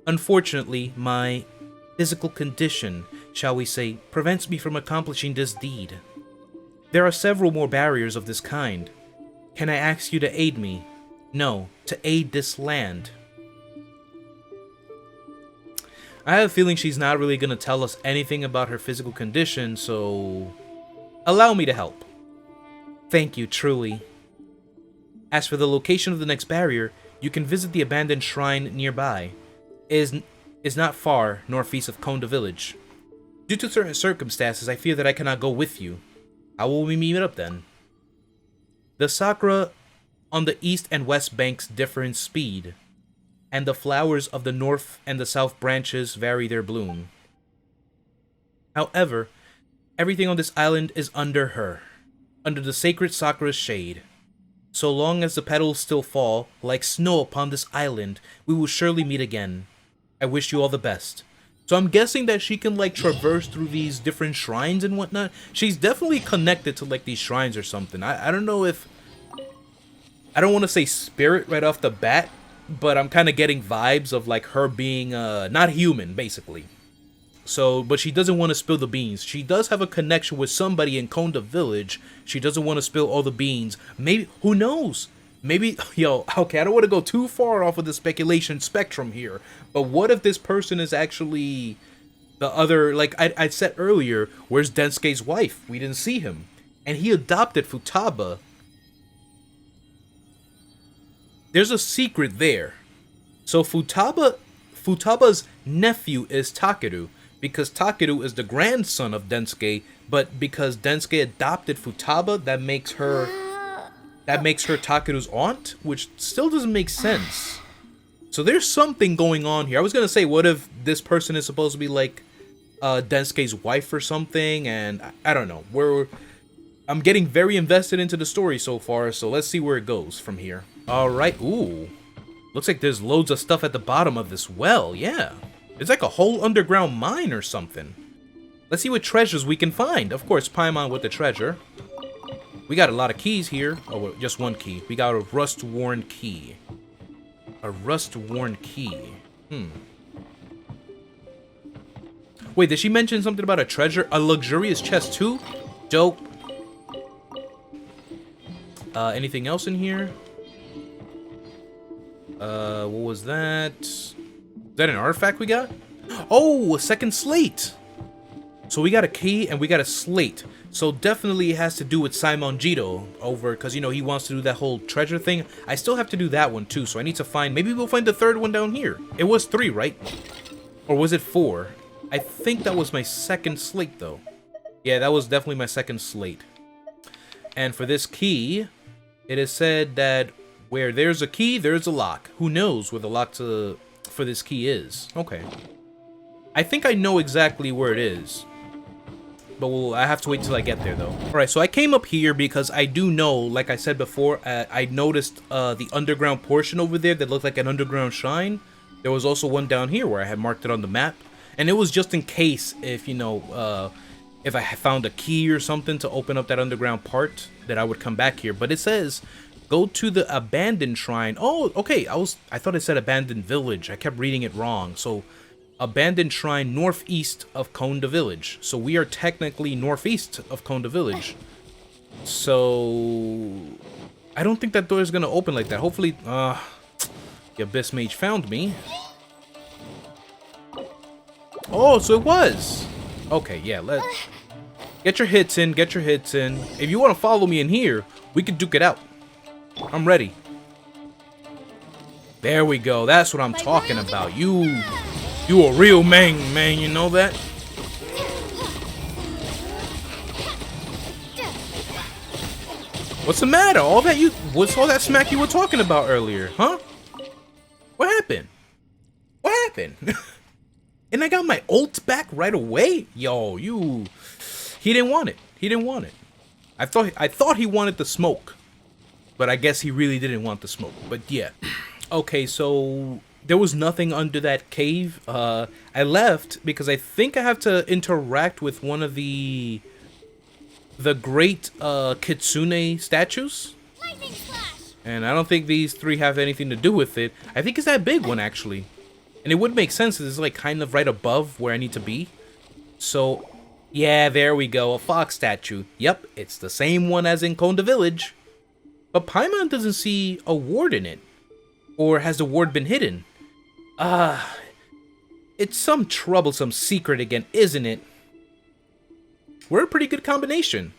Unfortunately, my physical condition, shall we say, prevents me from accomplishing this deed. There are several more barriers of this kind. Can I ask you to aid me? No, to aid this land. I have a feeling she's not really going to tell us anything about her physical condition, so allow me to help. Thank you, truly. As for the location of the next barrier, you can visit the abandoned shrine nearby. It is not far northeast of Konda Village. Due to certain circumstances, I fear that I cannot go with you. How will we meet up then? The sakura on the east and west banks differ in speed, and the flowers of the north and the south branches vary their bloom. However, everything on this island is under her, under the sacred sakura's shade. So long as the petals still fall, like snow upon this island, we will surely meet again. I wish you all the best. So I'm guessing that she can, like, traverse through these different shrines and whatnot. She's definitely connected to, like, these shrines or something. I don't know if... I don't want to say spirit right off the bat, but I'm kind of getting vibes of, like, her being, not human, basically. So, but she doesn't want to spill the beans. She does have a connection with somebody in Konda Village. She doesn't want to spill all the beans. Maybe, who knows? Maybe, yo, okay, I don't want to go too far off of the speculation spectrum here, but what if this person is actually the other, like I said earlier, where's Densuke's wife? We didn't see him. And he adopted Futaba. There's a secret there. So Futaba's nephew is Takeru, because Takeru is the grandson of Densuke, but because Densuke adopted Futaba, that makes her Takeru's aunt, which still doesn't make sense. So there's something going on here. I was gonna say, what if this person is supposed to be like Densuke's wife or something? And I don't know. I'm getting very invested into the story so far, so let's see where it goes from here. All right. Ooh, looks like there's loads of stuff at the bottom of this well. Yeah, it's like a whole underground mine or something. Let's see what treasures we can find. Of course, Paimon with the treasure. We got a lot of keys here. Oh, just one key. We got a rust-worn key. A rust-worn key. Wait, did she mention something about a treasure? A luxurious chest too? Dope. Anything else in here? What was that? Is that an artifact we got? Oh, a second slate! So we got a key and we got a slate. So definitely it has to do with Simon Jito over, because, you know, he wants to do that whole treasure thing. I still have to do that one too, so I need to find, maybe we'll find the third one down here. It was 3, right? Or was it 4? I think that was my second slate though. Yeah, that was definitely my second slate. And for this key, it is said that where there's a key, there's a lock. Who knows where the lock for this key is? Okay. I think I know exactly where it is. But I have to wait till I get there, though. Alright, so I came up here because I do know, like I said before, I noticed the underground portion over there that looked like an underground shrine. There was also one down here where I had marked it on the map. And it was just in case if, you know, if I found a key or something to open up that underground part, that I would come back here. But it says, go to the abandoned shrine. Oh, okay. I thought it said abandoned village. I kept reading it wrong. So, abandoned shrine northeast of Konda Village. So we are technically northeast of Konda Village. So I don't think that door is gonna open like that. Hopefully, the Abyss Mage found me. Oh, so it was. Okay, yeah. Get your hits in. Get your hits in. If you want to follow me in here, we can duke it out. I'm ready. There we go. That's what I'm talking about. You a real man, you know that? What's the matter? What's all that smack you were talking about earlier, huh? What happened? What happened? And I got my ult back right away? Yo, he didn't want it. He didn't want it. I thought he wanted the smoke. But I guess he really didn't want the smoke. But yeah. Okay, so there was nothing under that cave. I left because I think I have to interact with one of the great Kitsune statues. Lightning flash. And I don't think these three have anything to do with it. I think it's that big one, actually. And it would make sense. It's like kind of right above where I need to be. So, yeah, there we go. A fox statue. Yep, it's the same one as in Konda Village. But Paimon doesn't see a ward in it. Or has the ward been hidden? It's some troublesome secret again, isn't it? We're a pretty good combination.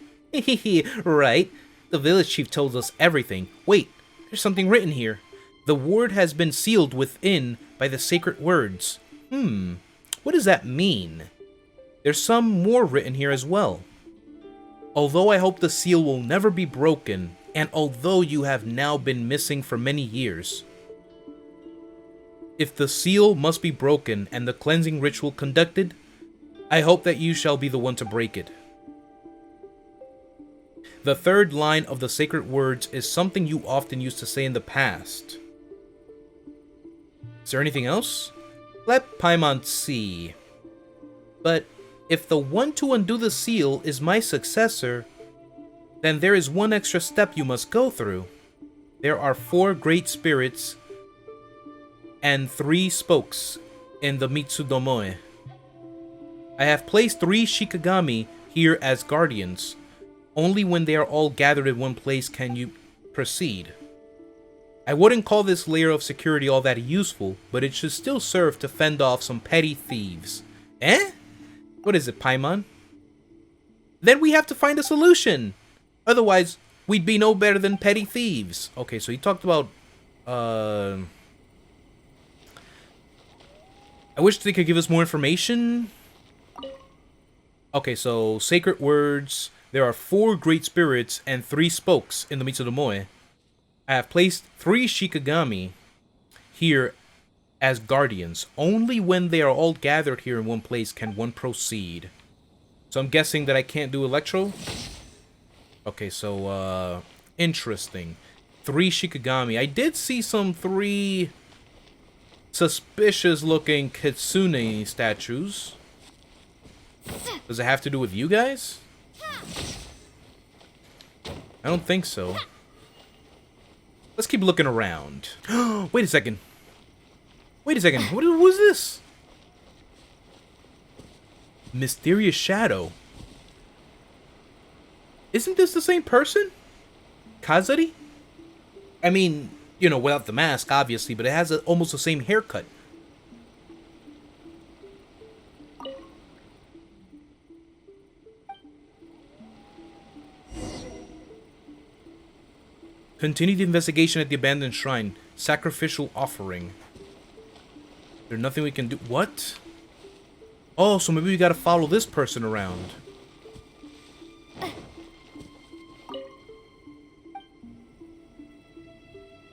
Right. The village chief told us everything. Wait, there's something written here. The ward has been sealed within by the sacred words. What does that mean? There's some more written here as well. Although I hope the seal will never be broken, and although you have now been missing for many years, if the seal must be broken and the cleansing ritual conducted, I hope that you shall be the one to break it. The third line of the sacred words is something you often used to say in the past. Is there anything else? Let Paimon see. But if the one to undo the seal is my successor, then there is one extra step you must go through. There are 4 great spirits and 3 spokes in the Mitsudomoe. I have placed 3 Shikigami here as guardians. Only when they are all gathered in one place can you proceed. I wouldn't call this layer of security all that useful, but it should still serve to fend off some petty thieves. Eh? What is it, Paimon? Then we have to find a solution. Otherwise, we'd be no better than petty thieves. Okay, so he talked about, I wish they could give us more information. Okay, so sacred words. There are 4 great spirits and 3 spokes in the Mitsudomoe. I have placed 3 Shikigami here as guardians. Only when they are all gathered here in one place can one proceed. So I'm guessing that I can't do Electro? Okay, so, interesting. 3 Shikigami. I did see some 3 suspicious-looking Kitsune statues. Does it have to do with you guys? I don't think so. Let's keep looking around. Wait a second. Wait a second. What was this? Mysterious shadow. Isn't this the same person? Kazari? I mean, you know, without the mask, obviously, but it has almost the same haircut. Continue the investigation at the abandoned shrine. Sacrificial offering. There's nothing we can do. What? Oh, so maybe we gotta follow this person around.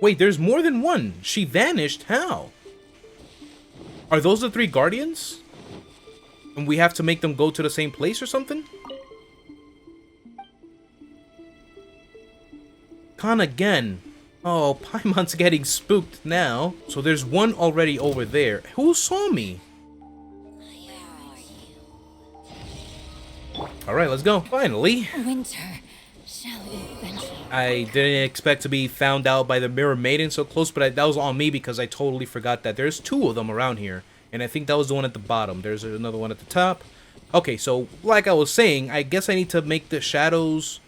Wait, there's more than one. She vanished. How? Are those the 3 guardians? And we have to make them go to the same place or something? Con again. Oh, Paimon's getting spooked now. So there's one already over there. Who saw me? Alright, let's go. Finally. Winter shall eventually. I didn't expect to be found out by the Mirror Maiden so close, but that was on me because I totally forgot that there's two of them around here. And I think that was the one at the bottom. There's another one at the top. Okay, so like I was saying, I guess I need to make the shadows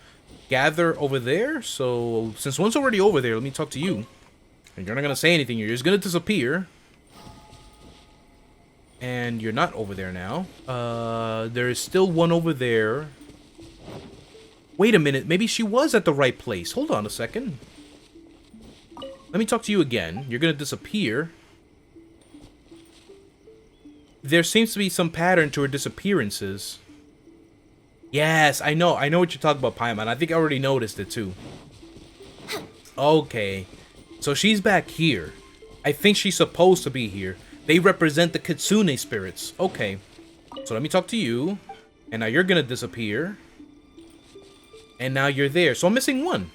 gather over there. So since one's already over there, let me talk to you. And you're not going to say anything. You're just going to disappear. And you're not over there now. There is still one over there. Wait a minute. Maybe she was at the right place. Hold on a second. Let me talk to you again. You're going to disappear. There seems to be some pattern to her disappearances. Yes, I know. I know what you're talking about, Paimon. I think I already noticed it, too. Okay. So she's back here. I think she's supposed to be here. They represent the Kitsune spirits. Okay. So let me talk to you. And now you're going to disappear. And now you're there. So I'm missing one.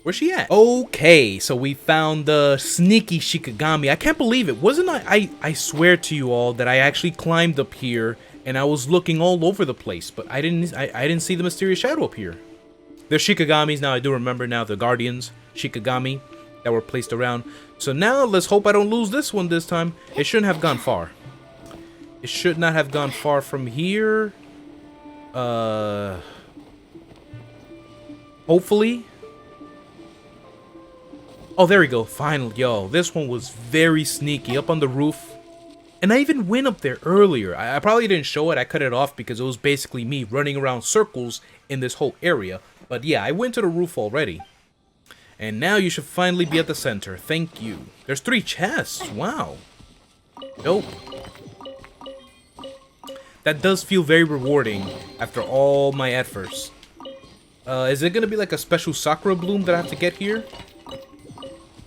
Where's she at? Okay, so we found the sneaky Shikigami. I can't believe it. Wasn't I swear to you all that I actually climbed up here and I was looking all over the place, but I didn't see the mysterious shadow up here. They're Shikigamis now. I do remember now the guardians, Shikigami, that were placed around. So now let's hope I don't lose this one this time. It shouldn't have gone far. It should not have gone far from here. Hopefully. Oh, there we go. Finally. Yo, this one was very sneaky. Up on the roof. And I even went up there earlier. I probably didn't show it. I cut it off because it was basically me running around circles in this whole area. But yeah, I went to the roof already. And now you should finally be at the center. Thank you. There's 3 chests. Wow. Dope. That does feel very rewarding after all my efforts. Is it going to be like a special Sakura bloom that I have to get here?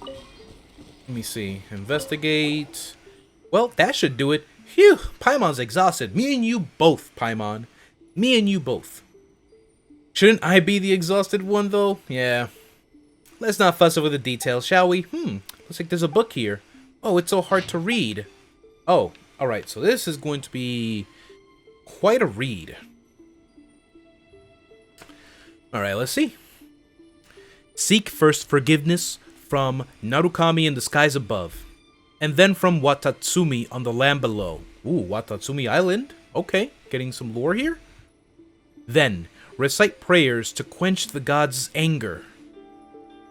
Let me see. Investigate. Well, that should do it. Phew. Paimon's exhausted. Me and you both, Paimon. Me and you both. Shouldn't I be the exhausted one, though? Yeah. Let's not fuss over the details, shall we? Looks like there's a book here. Oh, it's so hard to read. Oh, alright. So this is going to be quite a read. Alright, let's see. Seek first forgiveness from Narukami in the skies above, and then from Watatsumi on the land below. Ooh, Watatsumi Island? Okay, getting some lore here. Then, recite prayers to quench the god's anger.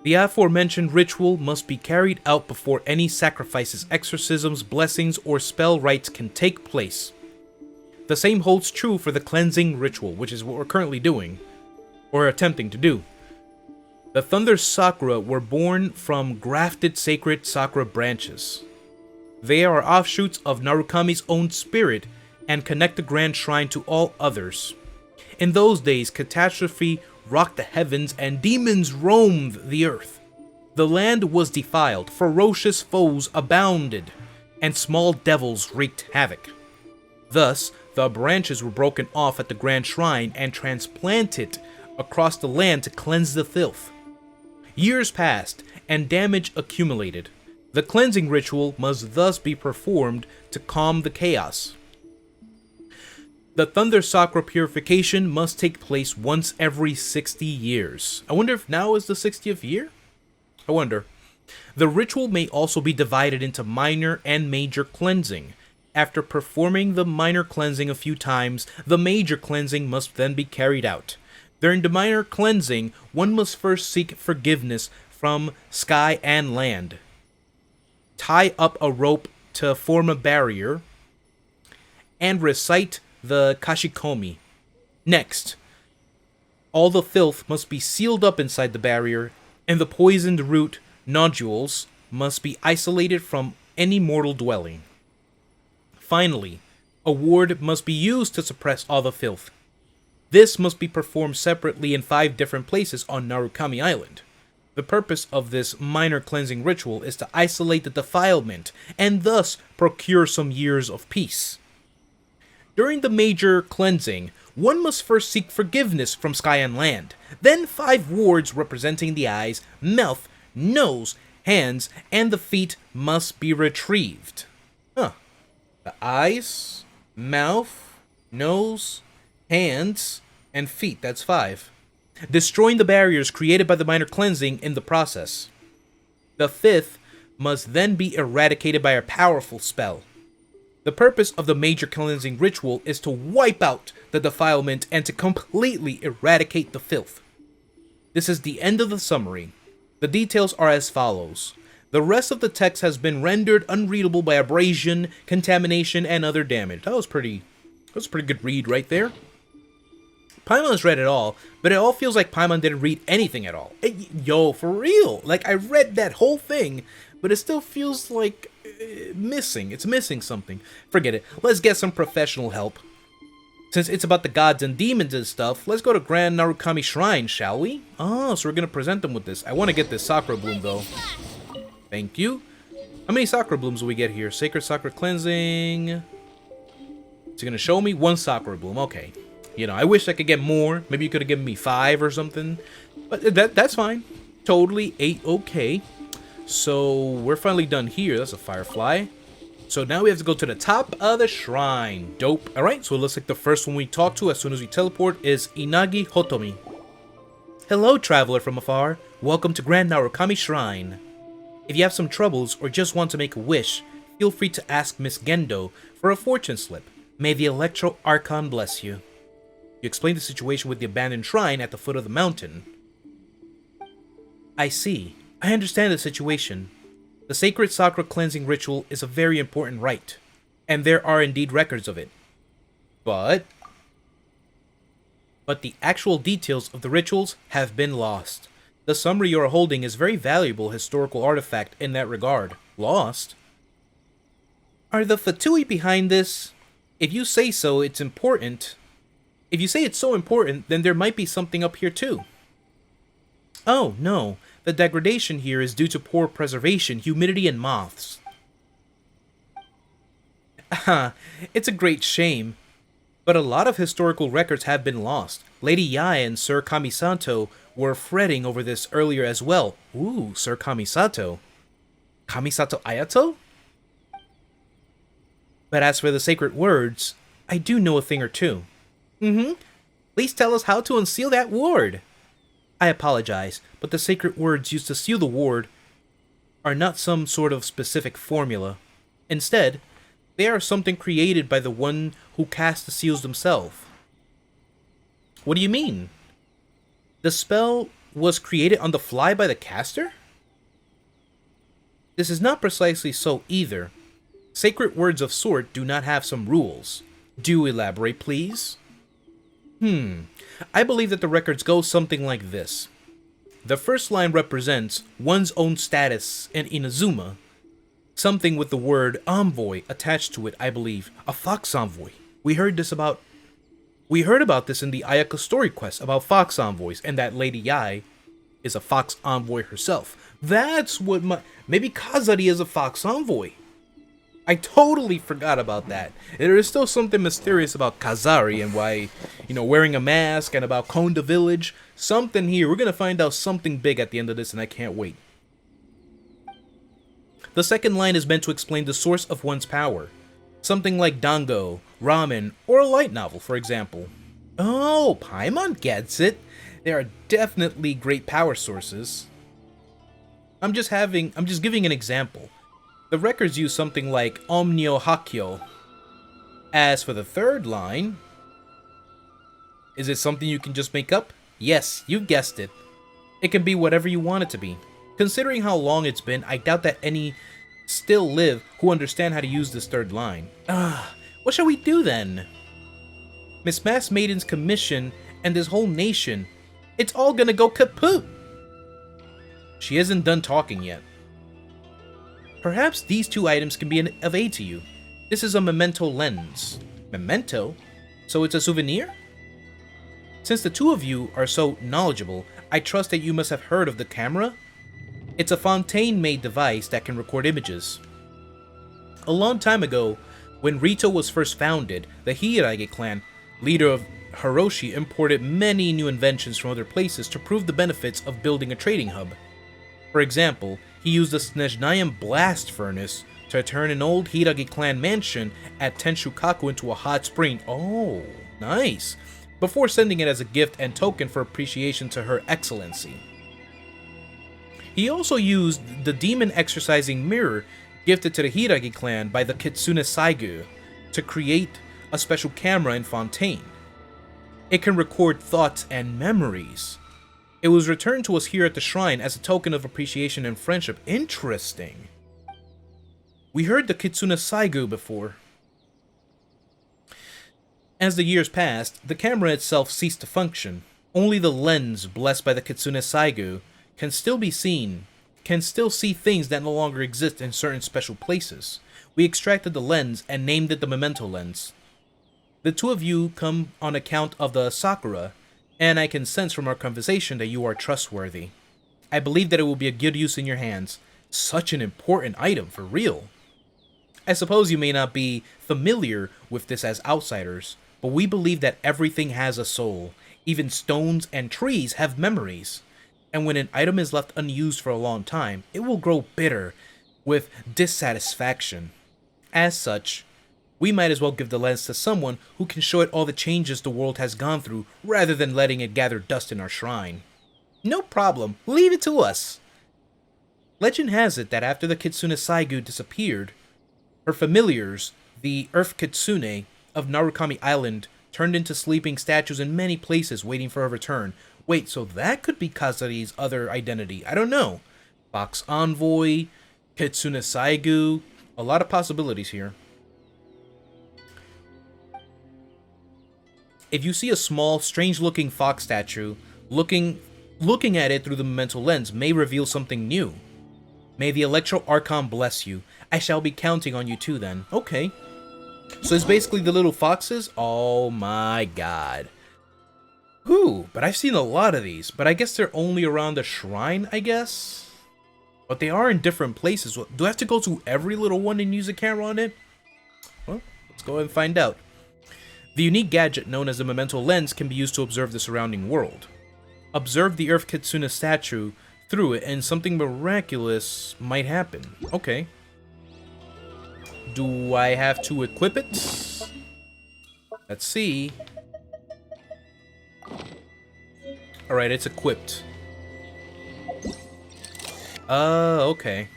The aforementioned ritual must be carried out before any sacrifices, exorcisms, blessings, or spell rites can take place. The same holds true for the cleansing ritual, which is what we're currently doing, or attempting to do. The Thunder Sakura were born from grafted sacred Sakura branches. They are offshoots of Narukami's own spirit and connect the grand shrine to all others. In those days, catastrophe rocked the heavens and demons roamed the earth. The land was defiled, ferocious foes abounded, and small devils wreaked havoc. Thus, the branches were broken off at the grand shrine and transplanted across the land to cleanse the filth. Years passed, and damage accumulated. The cleansing ritual must thus be performed to calm the chaos. The Thunder Sakura purification must take place once every 60 years. I wonder if now is the 60th year? I wonder. The ritual may also be divided into minor and major cleansing. After performing the minor cleansing a few times, the major cleansing must then be carried out. During the minor cleansing, one must first seek forgiveness from sky and land. Tie up a rope to form a barrier, and recite the Kashikomi. Next, all the filth must be sealed up inside the barrier, and the poisoned root nodules must be isolated from any mortal dwelling. Finally, a ward must be used to suppress all the filth. This must be performed separately in 5 different places on Narukami Island. The purpose of this minor cleansing ritual is to isolate the defilement and thus procure some years of peace. During the major cleansing, one must first seek forgiveness from sky and land. Then 5 wards representing the eyes, mouth, nose, hands, and the feet must be retrieved. The eyes, mouth, nose, hands, and feet. That's 5. Destroying the barriers created by the minor cleansing in the process. The 5th must then be eradicated by a powerful spell. The purpose of the major cleansing ritual is to wipe out the defilement and to completely eradicate the filth. This is the end of the summary. The details are as follows. The rest of the text has been rendered unreadable by abrasion, contamination, and other damage. That was a pretty good read right there. Paimon's read it all, but it all feels like Paimon didn't read anything at all. Yo, for real. Like, I read that whole thing, but it still feels like missing. It's missing something. Forget it. Let's get some professional help. Since it's about the gods and demons and stuff, let's go to Grand Narukami Shrine, shall we? Oh, so we're gonna present them with this. I want to get this Sakura Bloom, though. Thank you. How many Sakura Blooms will we get here? Sacred Sakura Cleansing. Is it gonna show me? 1 Sakura Bloom. Okay. You know, I wish I could get more. Maybe you could have given me 5 or something. But that's fine. Totally A-okay. So, we're finally done here. That's a firefly. So now we have to go to the top of the shrine. Dope. Alright, so it looks like the first one we talk to as soon as we teleport is Inagi Hotomi. Hello, traveler from afar. Welcome to Grand Narukami Shrine. If you have some troubles or just want to make a wish, feel free to ask Miss Gendo for a fortune slip. May the Electro Archon bless you. You explain the situation with the abandoned shrine at the foot of the mountain. I see. I understand the situation. The sacred Sakura cleansing ritual is a very important rite, and there are indeed records of it. But the actual details of the rituals have been lost. The summary you are holding is a very valuable historical artifact in that regard. Lost? Are the Fatui behind this? If you say so, it's important. If you say it's so important, then there might be something up here too. Oh, no. The degradation here is due to poor preservation, humidity, and moths. It's a great shame. But a lot of historical records have been lost. Lady Yae and Sir Kamisato were fretting over this earlier as well. Ooh, Sir Kamisato. Kamisato Ayato? But as for the sacred words, I do know a thing or two. Please tell us how to unseal that ward. I apologize, but the sacred words used to seal the ward are not some sort of specific formula. Instead, they are something created by the one who cast the seals themselves. What do you mean? The spell was created on the fly by the caster? This is not precisely so either. Sacred words of sort do not have some rules. Do elaborate, please? I believe that the records go something like this. The first line represents one's own status in Inazuma. Something with the word envoy attached to it, I believe. A fox envoy. We heard about this in the Ayaka story quest about fox envoys, and that Lady Yae is a fox envoy herself. That's what maybe Kazari is a fox envoy. I totally forgot about that. There is still something mysterious about Kazari and why, wearing a mask, and about Konda Village. Something here. We're going to find out something big at the end of this, and I can't wait. The second line is meant to explain the source of one's power. Something like dango, ramen, or a light novel, for example. Oh, Paimon gets it. There are definitely great power sources. I'm just giving an example. The records use something like Omnio Hakyo. As for the third line, is it something you can just make up? Yes, you guessed it. It can be whatever you want it to be. Considering how long it's been, I doubt that any still live who understand how to use this third line. What shall we do then? Miss Maiden's commission and this whole nation, it's all gonna go kaput! She isn't done talking yet. Perhaps these 2 items can be of aid to you. This is a Memento Lens. Memento? So it's a souvenir? Since the 2 of you are so knowledgeable, I trust that you must have heard of the camera? It's a Fontaine-made device that can record images. A long time ago, when Rito was first founded, the Hiirage clan, leader of Hiroshi, imported many new inventions from other places to prove the benefits of building a trading hub. For example, he used the Snezhnayan blast furnace to turn an old Hiragi clan mansion at Tenshukaku into a hot spring. Oh, nice. Before sending it as a gift and token for appreciation to Her Excellency. He also used the demon exorcising mirror gifted to the Hiragi clan by the Kitsune Saigu to create a special camera in Fontaine. It can record thoughts and memories. It was returned to us here at the shrine as a token of appreciation and friendship. Interesting. We heard the Kitsune Saigu before. As the years passed, the camera itself ceased to function. Only the lens blessed by the Kitsune Saigu can still be seen, can still see things that no longer exist in certain special places. We extracted the lens and named it the Memento Lens. The two of you come on account of the Sakura, and I can sense from our conversation that you are trustworthy. I believe that it will be a good use in your hands. Such an important item, for real. I suppose you may not be familiar with this as outsiders, but we believe that everything has a soul. Even stones and trees have memories. And when an item is left unused for a long time, it will grow bitter with dissatisfaction. As such, we might as well give the lens to someone who can show it all the changes the world has gone through, rather than letting it gather dust in our shrine. No problem, leave it to us. Legend has it that after the Kitsune Saigu disappeared, her familiars, the Earth Kitsune of Narukami Island, turned into sleeping statues in many places waiting for her return. Wait, so that could be Kazari's other identity. I don't know. Fox Envoy, Kitsune Saigu, a lot of possibilities here. If you see a small, strange-looking fox statue, looking at it through the Memento Lens may reveal something new. May the Electro Archon bless you. I shall be counting on you too then. Okay. So it's basically the little foxes? Oh my god. Whew, but I've seen a lot of these, but I guess they're only around the shrine, I guess? But they are in different places. Do I have to go to every little one and use a camera on it? Well, let's go ahead and find out. The unique gadget known as the Memento Lens can be used to observe the surrounding world. Observe the Earth Kitsune statue through it and something miraculous might happen. Okay. Do I have to equip it? Let's see. Alright, it's equipped. Okay.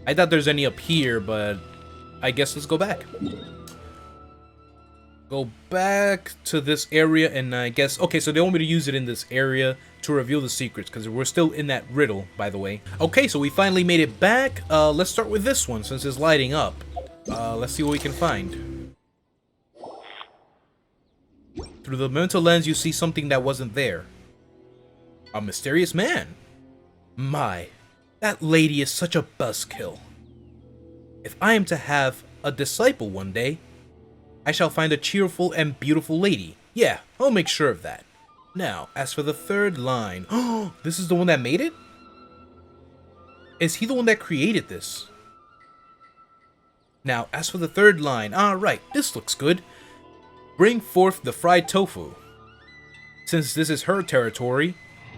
I thought there's any up here, but I guess let's go back. Go back to this area, and I guess... Okay, so they want me to use it in this area to reveal the secrets, because we're still in that riddle, by the way. Okay, so we finally made it back. Let's start with this one, since it's lighting up. Let's see what we can find. Through the Memento Lens, you see something that wasn't there. A mysterious man. My, that lady is such a buzzkill. If I am to have a disciple one day, I shall find a cheerful and beautiful lady. Yeah, I'll make sure of that. Now, as for the third line... Oh, this is the one that made it? Is he the one that created this? Now, as for the third line... right, this looks good. Bring forth the fried tofu. Since this is her territory,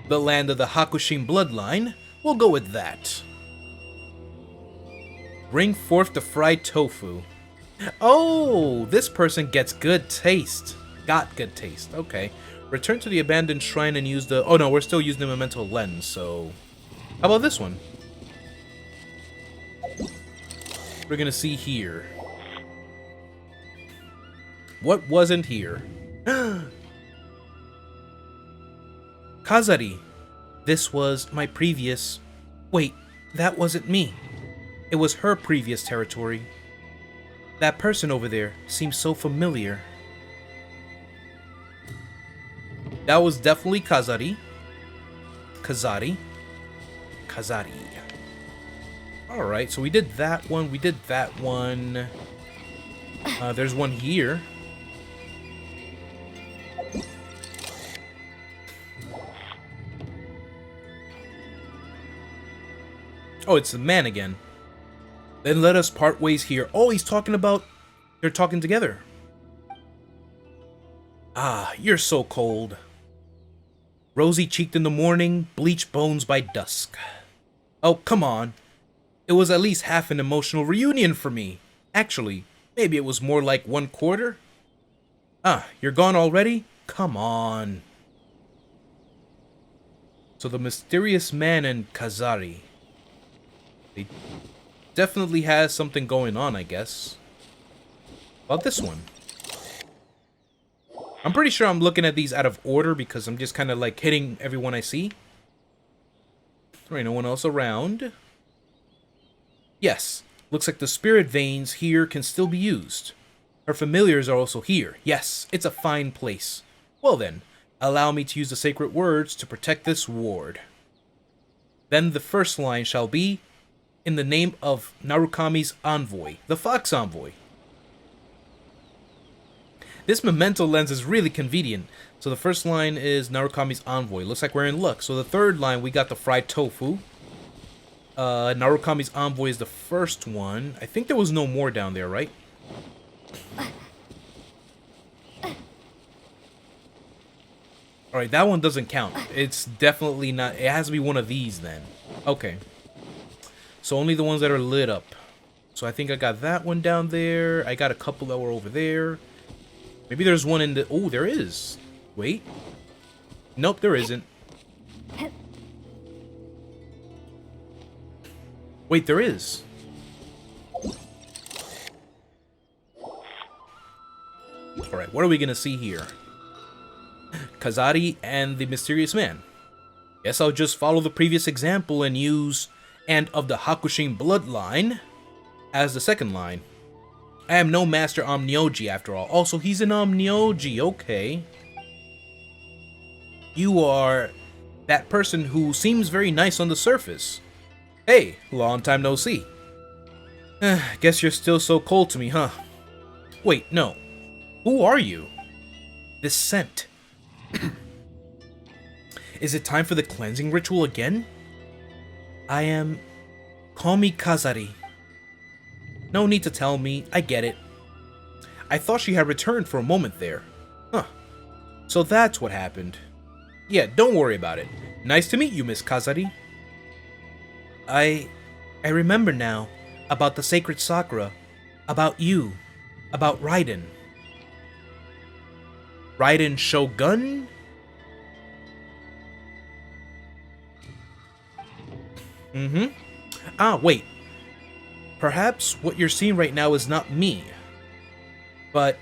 the land of the Hakushin bloodline, we'll go with that. Bring forth the fried tofu. Oh, this person gets good taste. Got good taste. Okay. Return to the abandoned shrine and use the... Oh no, we're still using the Memento Lens, so... How about this one? We're gonna see here. What wasn't here? Kazari. This was my previous... Wait, that wasn't me. It was her previous territory. That person over there seems so familiar. That was definitely Kazari. Kazari. Alright, so we did that one. We did that one. There's one here. Oh, it's the man again. Then let us part ways here. Oh, he's talking about... They're talking together. Ah, you're so cold. Rosy-cheeked in the morning, bleached bones by dusk. Oh, come on. It was at least half an emotional reunion for me. Actually, maybe it was more like 1/4. Ah, you're gone already? Come on. So the mysterious man and Kazari. They definitely has something going on, I guess. About this one. I'm pretty sure I'm looking at these out of order because I'm just kind of like hitting everyone I see. There ain't no one else around. Yes, looks like the spirit veins here can still be used. Her familiars are also here. Yes, it's a fine place. Well then, allow me to use the sacred words to protect this ward. Then the first line shall be, in the name of Narukami's envoy, the Fox Envoy. This Memento Lens is really convenient. So the first line is Narukami's envoy. Looks like we're in luck. So the third line, we got the fried tofu. Narukami's envoy is the first one. I think there was no more down there, right? Alright, that one doesn't count. It's definitely not... It has to be one of these then. Okay. So only the ones that are lit up. So I think I got that one down there. I got a couple that were over there. Maybe there's one in the... Oh, there is. Wait. Nope, there isn't. Wait, there is. Alright, what are we gonna see here? Kazari and the mysterious man. Guess I'll just follow the previous example and use and of the Hakushin bloodline as the second line. I am no master Omnioji after all. Also, he's an Omnioji, okay. You are that person who seems very nice on the surface. Hey, long time no see. Guess you're still so cold to me, huh? Wait, no. Who are you? This scent. Is it time for the cleansing ritual again? I am... Call me Kazari. No need to tell me, I get it. I thought she had returned for a moment there. Huh. So that's what happened. Yeah, don't worry about it. Nice to meet you, Miss Kazari. I remember now. About the sacred Sakura. About you. About Raiden. Raiden Shogun? Ah, wait. Perhaps what you're seeing right now is not me, but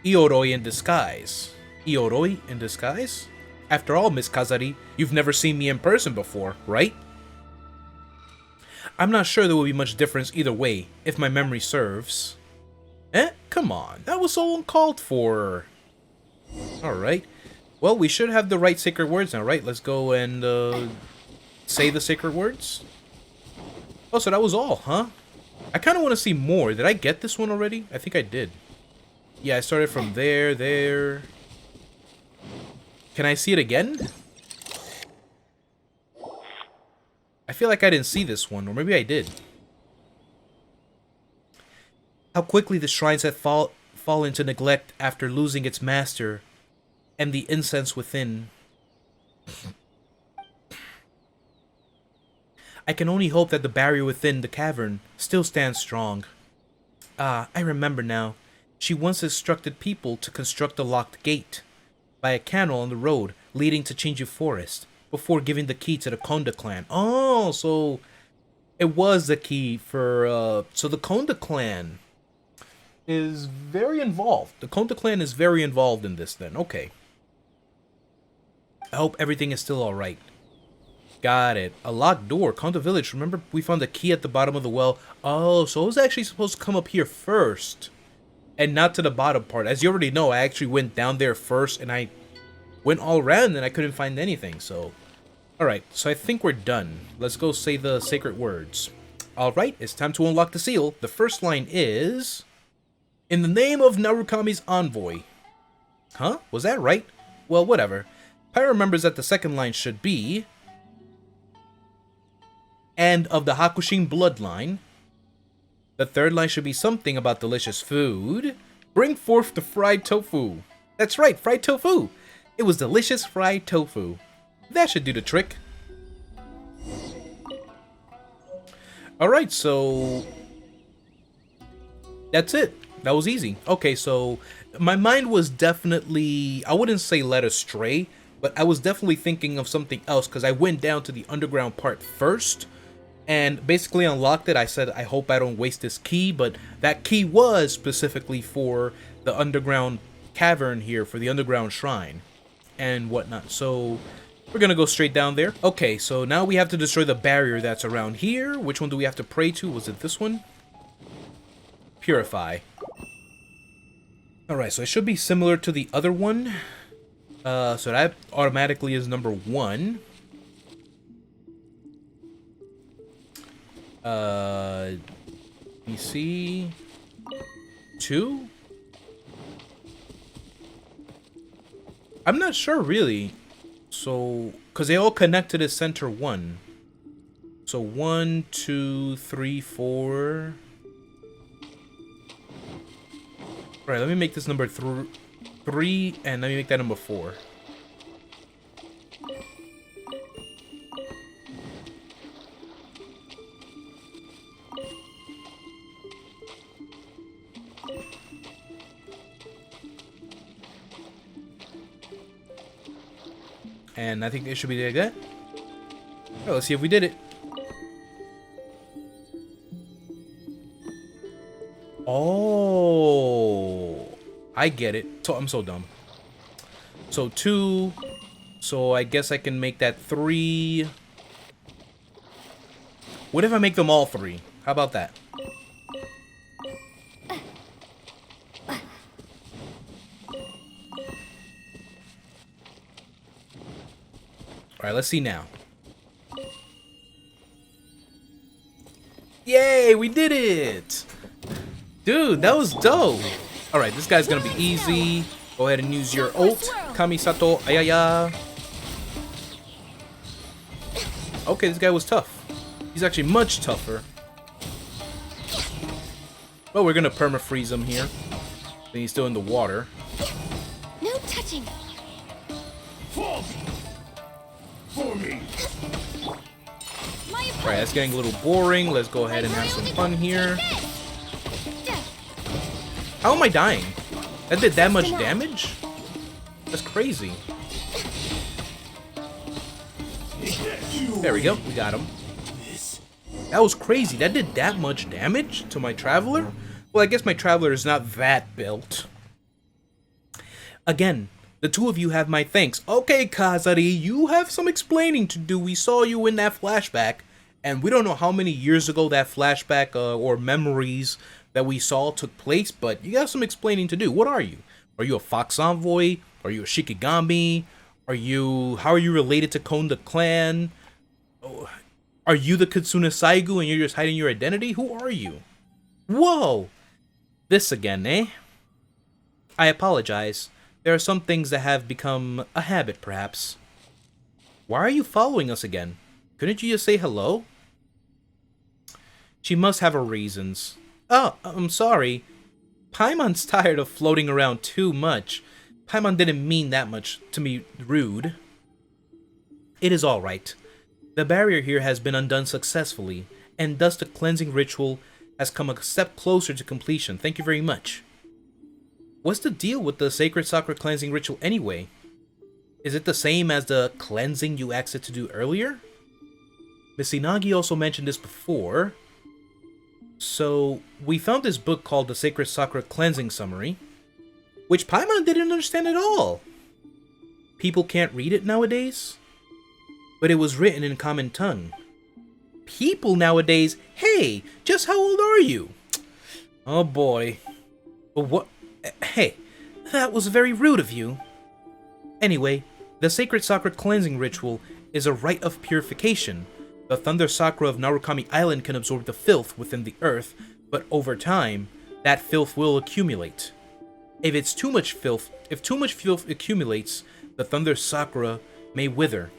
Ioroi in disguise. Ioroi in disguise? After all, Miss Kazari, you've never seen me in person before, right? I'm not sure there will be much difference either way, if my memory serves. Come on, that was so uncalled for. Alright. Well, we should have the right sacred words now, right? Let's go and say the sacred words. Oh, so that was all, huh? I kind of want to see more. Did I get this one already? I think I did. Yeah, I started from there. Can I see it again? I feel like I didn't see this one, or maybe I did. How quickly the shrines have fallen into neglect after losing its master, and the incense within. I can only hope that the barrier within the cavern still stands strong. Ah, I remember now. She once instructed people to construct a locked gate by a canal on the road leading to Chinju Forest before giving the key to the Konda clan. Oh, so it was the key for... So the Konda clan is very involved. The Konda clan is very involved in this then. Okay. I hope everything is still alright. Got it. A locked door. Konda Village. Remember we found the key at the bottom of the well? Oh, so it was actually supposed to come up here first. And not to the bottom part. As you already know, I actually went down there first. And I went all around and I couldn't find anything. So, alright. So I think we're done. Let's go say the sacred words. Alright. It's time to unlock the seal. The first line is... In the name of Narukami's envoy. Huh? Was that right? Well, whatever. Pai remembers that the second line should be... And of the Hakushin bloodline. The third line should be something about delicious food. Bring forth the fried tofu. That's right, fried tofu. It was delicious fried tofu. That should do the trick. Alright, so that's it. That was easy. Okay, so my mind was definitely, I wouldn't say led astray, but I was definitely thinking of something else because I went down to the underground part first and basically unlocked it. I said, I hope I don't waste this key, but that key was specifically for the underground cavern here, for the underground shrine and whatnot. So we're gonna go straight down there. Okay, so now we have to destroy the barrier that's around here. Which one do we have to pray to? Was it this one? Purify. Alright, so it should be similar to the other one. So that automatically is number 1. PC 2? I'm not sure really. So, because they all connect to the center 1. So 1, 2, 3, 4. Alright, let me make this number 3, and let me make that number 4. And I think it should be like that. Oh, let's see if we did it. Oh, I get it. So I'm so dumb. So 2. So I guess I can make that 3. What if I make them all 3? How about that? Alright, let's see now. Yay, we did it! Dude, that was dope! Alright, this guy's gonna be easy. Go ahead and use your ult. Kamisato Ayaya. Okay, this guy was tough. He's actually much tougher. Well, we're gonna perma-freeze him here. Then he's still in the water. No touching. For me. Alright, that's getting a little boring. Let's go ahead and have some fun here. How am I dying? That did that much damage? That's crazy. There we go. We got him. That was crazy. That did that much damage to my Traveler? Well, I guess my Traveler is not that built. Again, the two of you have my thanks. Okay, Kazari, you have some explaining to do. We saw you in that flashback, and we don't know how many years ago that flashback or memories that we saw took place, but you got some explaining to do. What are you? Are you a Fox Envoy? Are you a Shikigami? How are you related to Konda Clan? Are you the Kitsune Saigu and you're just hiding your identity? Who are you? Whoa! This again, eh? I apologize. There are some things that have become a habit, perhaps. Why are you following us again? Couldn't you just say hello? She must have her reasons. Oh, I'm sorry. Paimon's tired of floating around too much. Paimon didn't mean that much to be rude. It is all right. The barrier here has been undone successfully, and thus the cleansing ritual has come a step closer to completion. Thank you very much. What's the deal with the Sacred Sakura cleansing ritual anyway? Is it the same as the cleansing you asked it to do earlier? Miss Inagi also mentioned this before. So, we found this book called the Sacred Sakura Cleansing Summary, which Paimon didn't understand at all. People can't read it nowadays? But it was written in common tongue. People nowadays? Hey, just how old are you? Oh boy. But what? Hey, that was very rude of you. Anyway, the Sacred Sakura Cleansing Ritual is a rite of purification. The Thunder Sakura of Narukami Island can absorb the filth within the earth, but over time, that filth will accumulate. If too much filth accumulates, the Thunder Sakura may wither.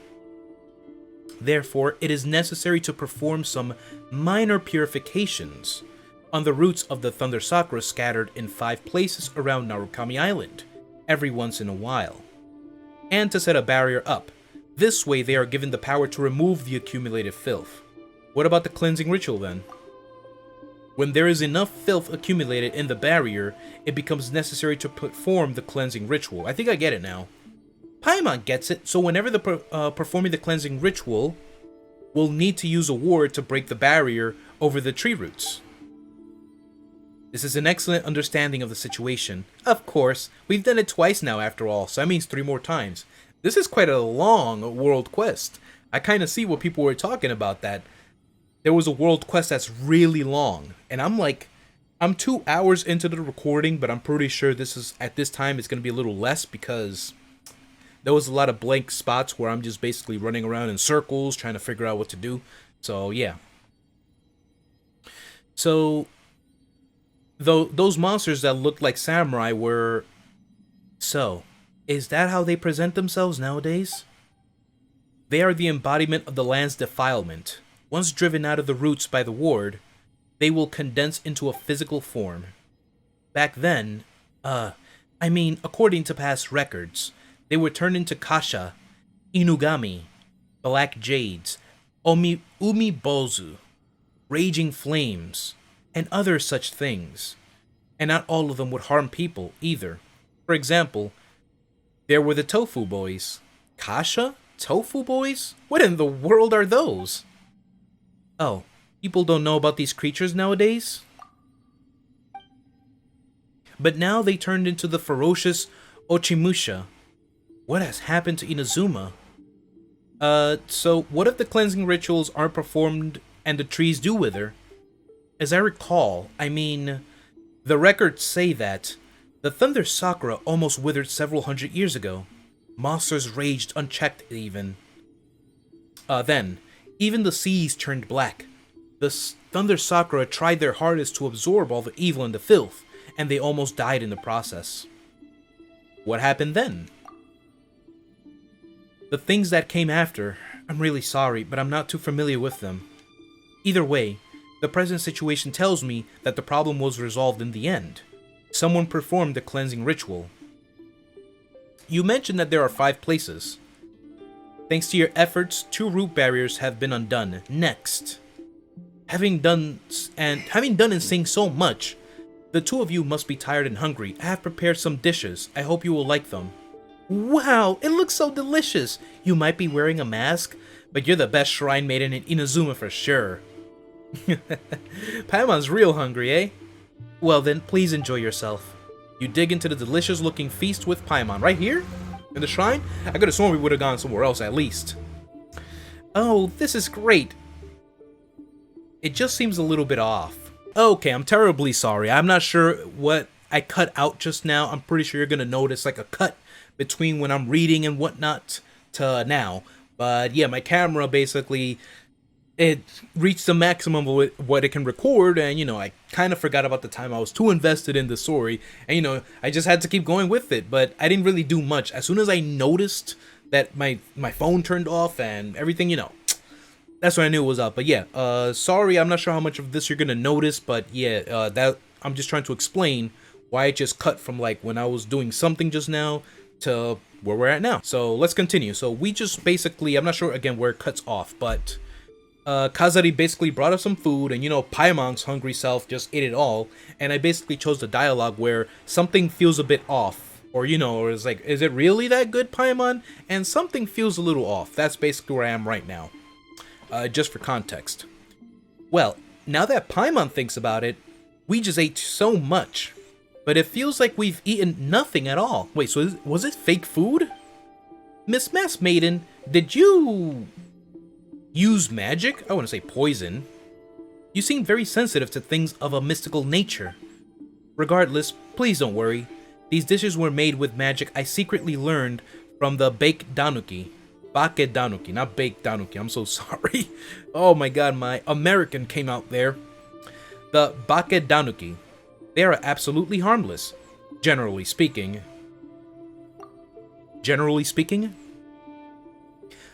Therefore, it is necessary to perform some minor purifications on the roots of the Thunder Sakura scattered in 5 places around Narukami Island, every once in a while, and to set a barrier up. This way they are given the power to remove the accumulated filth. What about the cleansing ritual then? When there is enough filth accumulated in the barrier, it becomes necessary to perform the cleansing ritual. I think I get it now. Paimon gets it, so whenever performing the cleansing ritual, we'll need to use a ward to break the barrier over the tree roots. This is an excellent understanding of the situation. Of course, we've done it twice now after all, so that means 3 more times. This is quite a long world quest. I kind of see what people were talking about, that there was a world quest that's really long. And I'm 2 hours into the recording, but I'm pretty sure at this time it's going to be a little less because there was a lot of blank spots where I'm just basically running around in circles trying to figure out what to do. So, yeah. So, those monsters that looked like samurai were... So, is that how they present themselves nowadays? They are the embodiment of the land's defilement. Once driven out of the roots by the ward, they will condense into a physical form. Back then, according to past records, they were turned into kasha, inugami, black jades, umibozu, raging flames, and other such things. And not all of them would harm people either. For example, there were the tofu boys. Kasha? Tofu boys? What in the world are those? Oh, people don't know about these creatures nowadays? But now they turned into the ferocious Ochimusha. What has happened to Inazuma? So what if the cleansing rituals aren't performed and the trees do wither? As I recall, the records say that the Thunder Sakura almost withered several hundred years ago. Monsters raged unchecked even. Then, even the seas turned black. The Thunder Sakura tried their hardest to absorb all the evil and the filth, and they almost died in the process. What happened then? The things that came after, I'm really sorry, but I'm not too familiar with them. Either way, the present situation tells me that the problem was resolved in the end. Someone performed the cleansing ritual. You mentioned that there are 5 places. Thanks to your efforts, 2 root barriers have been undone. Next. Having done and saying so much, the 2 of you must be tired and hungry. I have prepared some dishes. I hope you will like them. Wow, it looks so delicious. You might be wearing a mask, but you're the best shrine maiden in Inazuma for sure. Paimon's real hungry, eh? Well then, please enjoy yourself. You dig into the delicious looking feast with Paimon. Right here? In the shrine? I could have sworn we would have gone somewhere else at least. Oh, this is great. It just seems a little bit off. Okay, I'm terribly sorry. I'm not sure what I cut out just now. I'm pretty sure you're gonna notice like a cut between when I'm reading and whatnot to now. But yeah, my camera basically, it reached the maximum of what it can record, and I kind of forgot about the time. I was too invested in the story, and I just had to keep going with it, but I didn't really do much. As soon as I noticed that my phone turned off and everything, that's when I knew it was up. But yeah, sorry, I'm not sure how much of this you're gonna notice, but yeah, that I'm just trying to explain why it just cut from like when I was doing something just now to where we're at now. So let's continue. So we just basically, I'm not sure again where it cuts off, but Kazari basically brought us some food, and Paimon's hungry self just ate it all, and I basically chose the dialogue where something feels a bit off, or or it's like, is it really that good, Paimon? And something feels a little off. That's basically where I am right now, just for context. Well, now that Paimon thinks about it, we just ate so much, but it feels like we've eaten nothing at all. Wait, so was it fake food? Miss Maiden, did you use magic? I want to say poison. You seem very sensitive to things of a mystical nature. Regardless, please don't worry. These dishes were made with magic I secretly learned from the Bake Danuki. Bake Danuki, not Bake Danuki. I'm so sorry. Oh my god, my American came out there. The Bake Danuki. They are absolutely harmless, generally speaking. Generally speaking?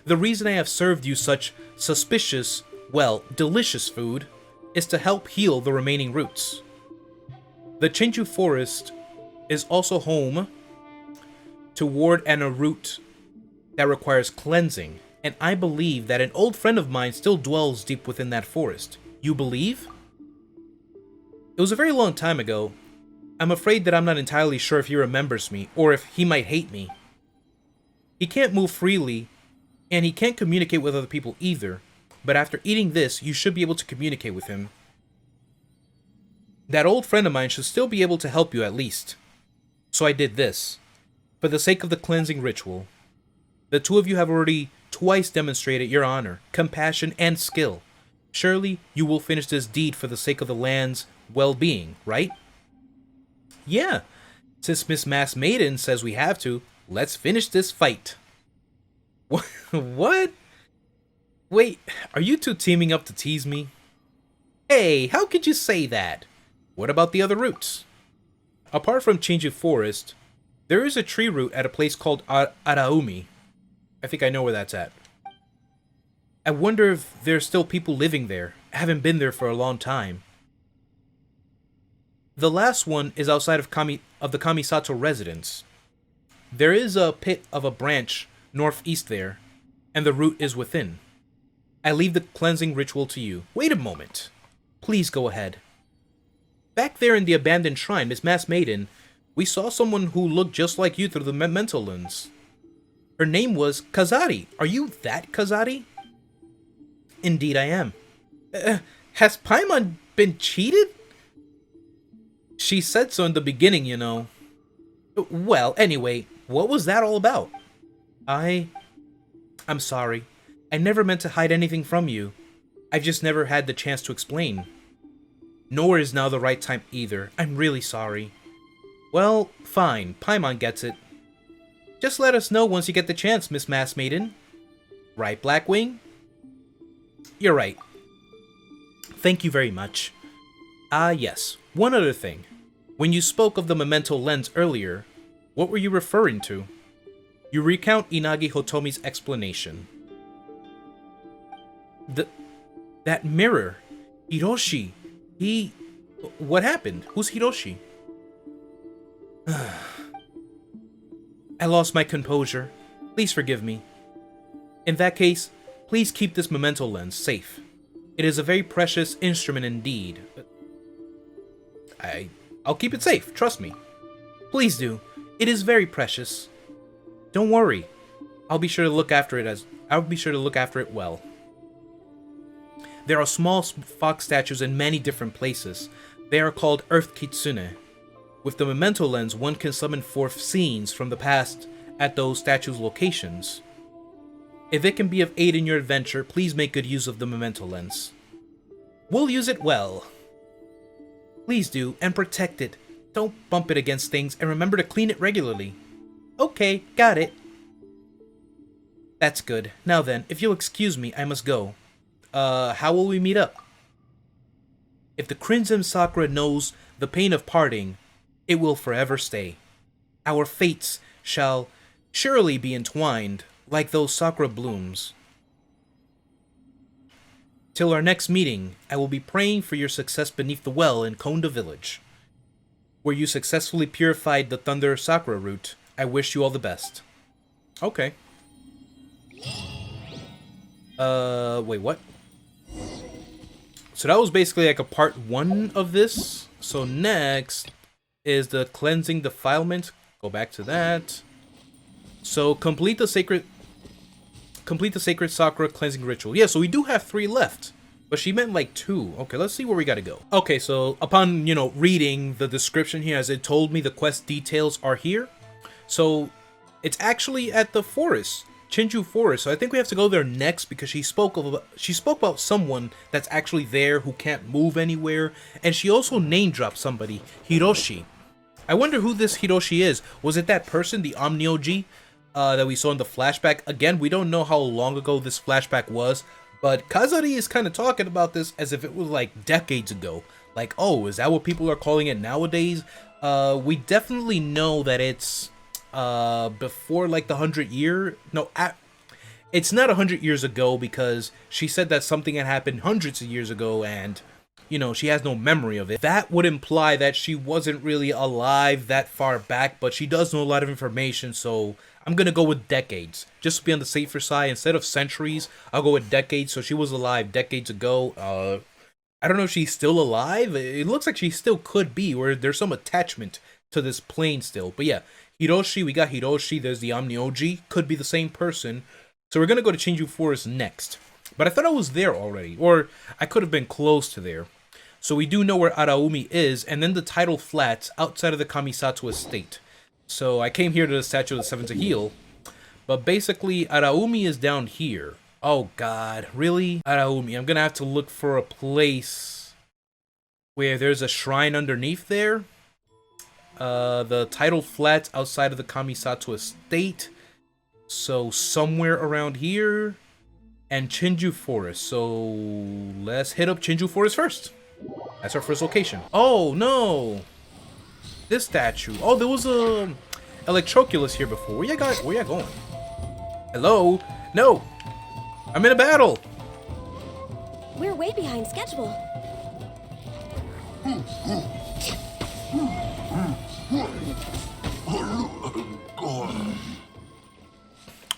The reason I have served you such suspicious, well, delicious food is to help heal the remaining roots. The Chinju Forest is also home to ward and a root that requires cleansing, and I believe that an old friend of mine still dwells deep within that forest. You believe? It was a very long time ago. I'm afraid that I'm not entirely sure if he remembers me, or if he might hate me. He can't move freely, and he can't communicate with other people either, but after eating this, you should be able to communicate with him. That old friend of mine should still be able to help you at least. So I did this, for the sake of the cleansing ritual. The two of you have already twice demonstrated your honor, compassion, and skill. Surely you will finish this deed for the sake of the land's well-being, right? Yeah, since Miss Maiden says we have to, let's finish this fight. What? Wait, are you two teaming up to tease me? Hey, how could you say that? What about the other routes? Apart from Chinju Forest, there is a tree route at a place called Araumi. I think I know where that's at. I wonder if there's still people living there. I haven't been there for a long time. The last one is outside of the Kamisato residence. There is a pit of a branch northeast there, and the route is within. I leave the cleansing ritual to you. Wait a moment. Please go ahead. Back there in the abandoned shrine, Miss Maiden, we saw someone who looked just like you through the Memento Lens. Her name was Kazari. Are you that Kazari? Indeed I am. Has Paimon been cheated? She said so in the beginning, you know. Well, anyway, what was that all about? I'm sorry. I never meant to hide anything from you. I've just never had the chance to explain. Nor is now the right time either. I'm really sorry. Well, fine. Paimon gets it. Just let us know once you get the chance, Miss Maiden. Right, Blackwing? You're right. Thank you very much. Yes. One other thing. When you spoke of the Memento Lens earlier, what were you referring to? You recount Inagi Hotomi's explanation. That mirror. Hiroshi. What happened? Who's Hiroshi? I lost my composure. Please forgive me. In that case, please keep this Memento Lens safe. It is a very precious instrument indeed. I'll keep it safe, trust me. Please do. It is very precious. Don't worry. I'll be sure to look after it well. There are small fox statues in many different places. They are called Earth Kitsune. With the Memento Lens, one can summon forth scenes from the past at those statues' locations. If it can be of aid in your adventure, please make good use of the Memento Lens. We'll use it well. Please do, and protect it. Don't bump it against things, and remember to clean it regularly. Okay, got it. That's good. Now then, if you'll excuse me, I must go. How will we meet up? If the Crimson Sakura knows the pain of parting, it will forever stay. Our fates shall surely be entwined, like those Sakura blooms. Till our next meeting, I will be praying for your success beneath the well in Konda Village. Where you successfully purified the Thunder Sakura root, I wish you all the best. Okay. Wait, what? So that was basically like a part 1 of this. So next is the cleansing defilement. Go back to that. So complete the sacred Sakura cleansing ritual. Yeah, so we do have 3 left. But she meant like 2. Okay, let's see where we gotta go. Okay, so upon, reading the description here, as it told me the quest details are here. So it's actually at the forest, Chinju Forest. So I think we have to go there next because she spoke about someone that's actually there who can't move anywhere. And she also name dropped somebody, Hiroshi. I wonder who this Hiroshi is. Was it that person, the Omnioji, that we saw in the flashback? Again, we don't know how long ago this flashback was, but Kazari is kind of talking about this as if it was like decades ago. Like, oh, is that what people are calling it nowadays? We definitely know that it's before like the 100-year. No, it's not 100 years ago because she said that something had happened hundreds of years ago and, she has no memory of it. That would imply that she wasn't really alive that far back, but she does know a lot of information, so I'm gonna go with decades, just to be on the safer side. Instead of centuries, I'll go with decades. So she was alive decades ago. I don't know if she's still alive. It looks like she still could be, or there's some attachment to this plane still. But yeah, Hiroshi, we got Hiroshi. There's the Omnioji. Could be the same person. So we're gonna go to Chinju Forest next. But I thought I was there already, or I could have been close to there. So we do know where Araumi is, and then the tidal flats outside of the Kamisato estate. So I came here to the Statue of the Seven to heal, but basically Araumi is down here. Oh god, really? Araumi, I'm gonna have to look for a place where there's a shrine underneath there. The tidal flats outside of the Kamisato estate. So somewhere around here. And Chinju Forest. So let's hit up Chinju Forest first. That's our first location. Oh no! This statue. Oh, there was a Electroculus here before. Where you going? Hello? No! I'm in a battle! We're way behind schedule.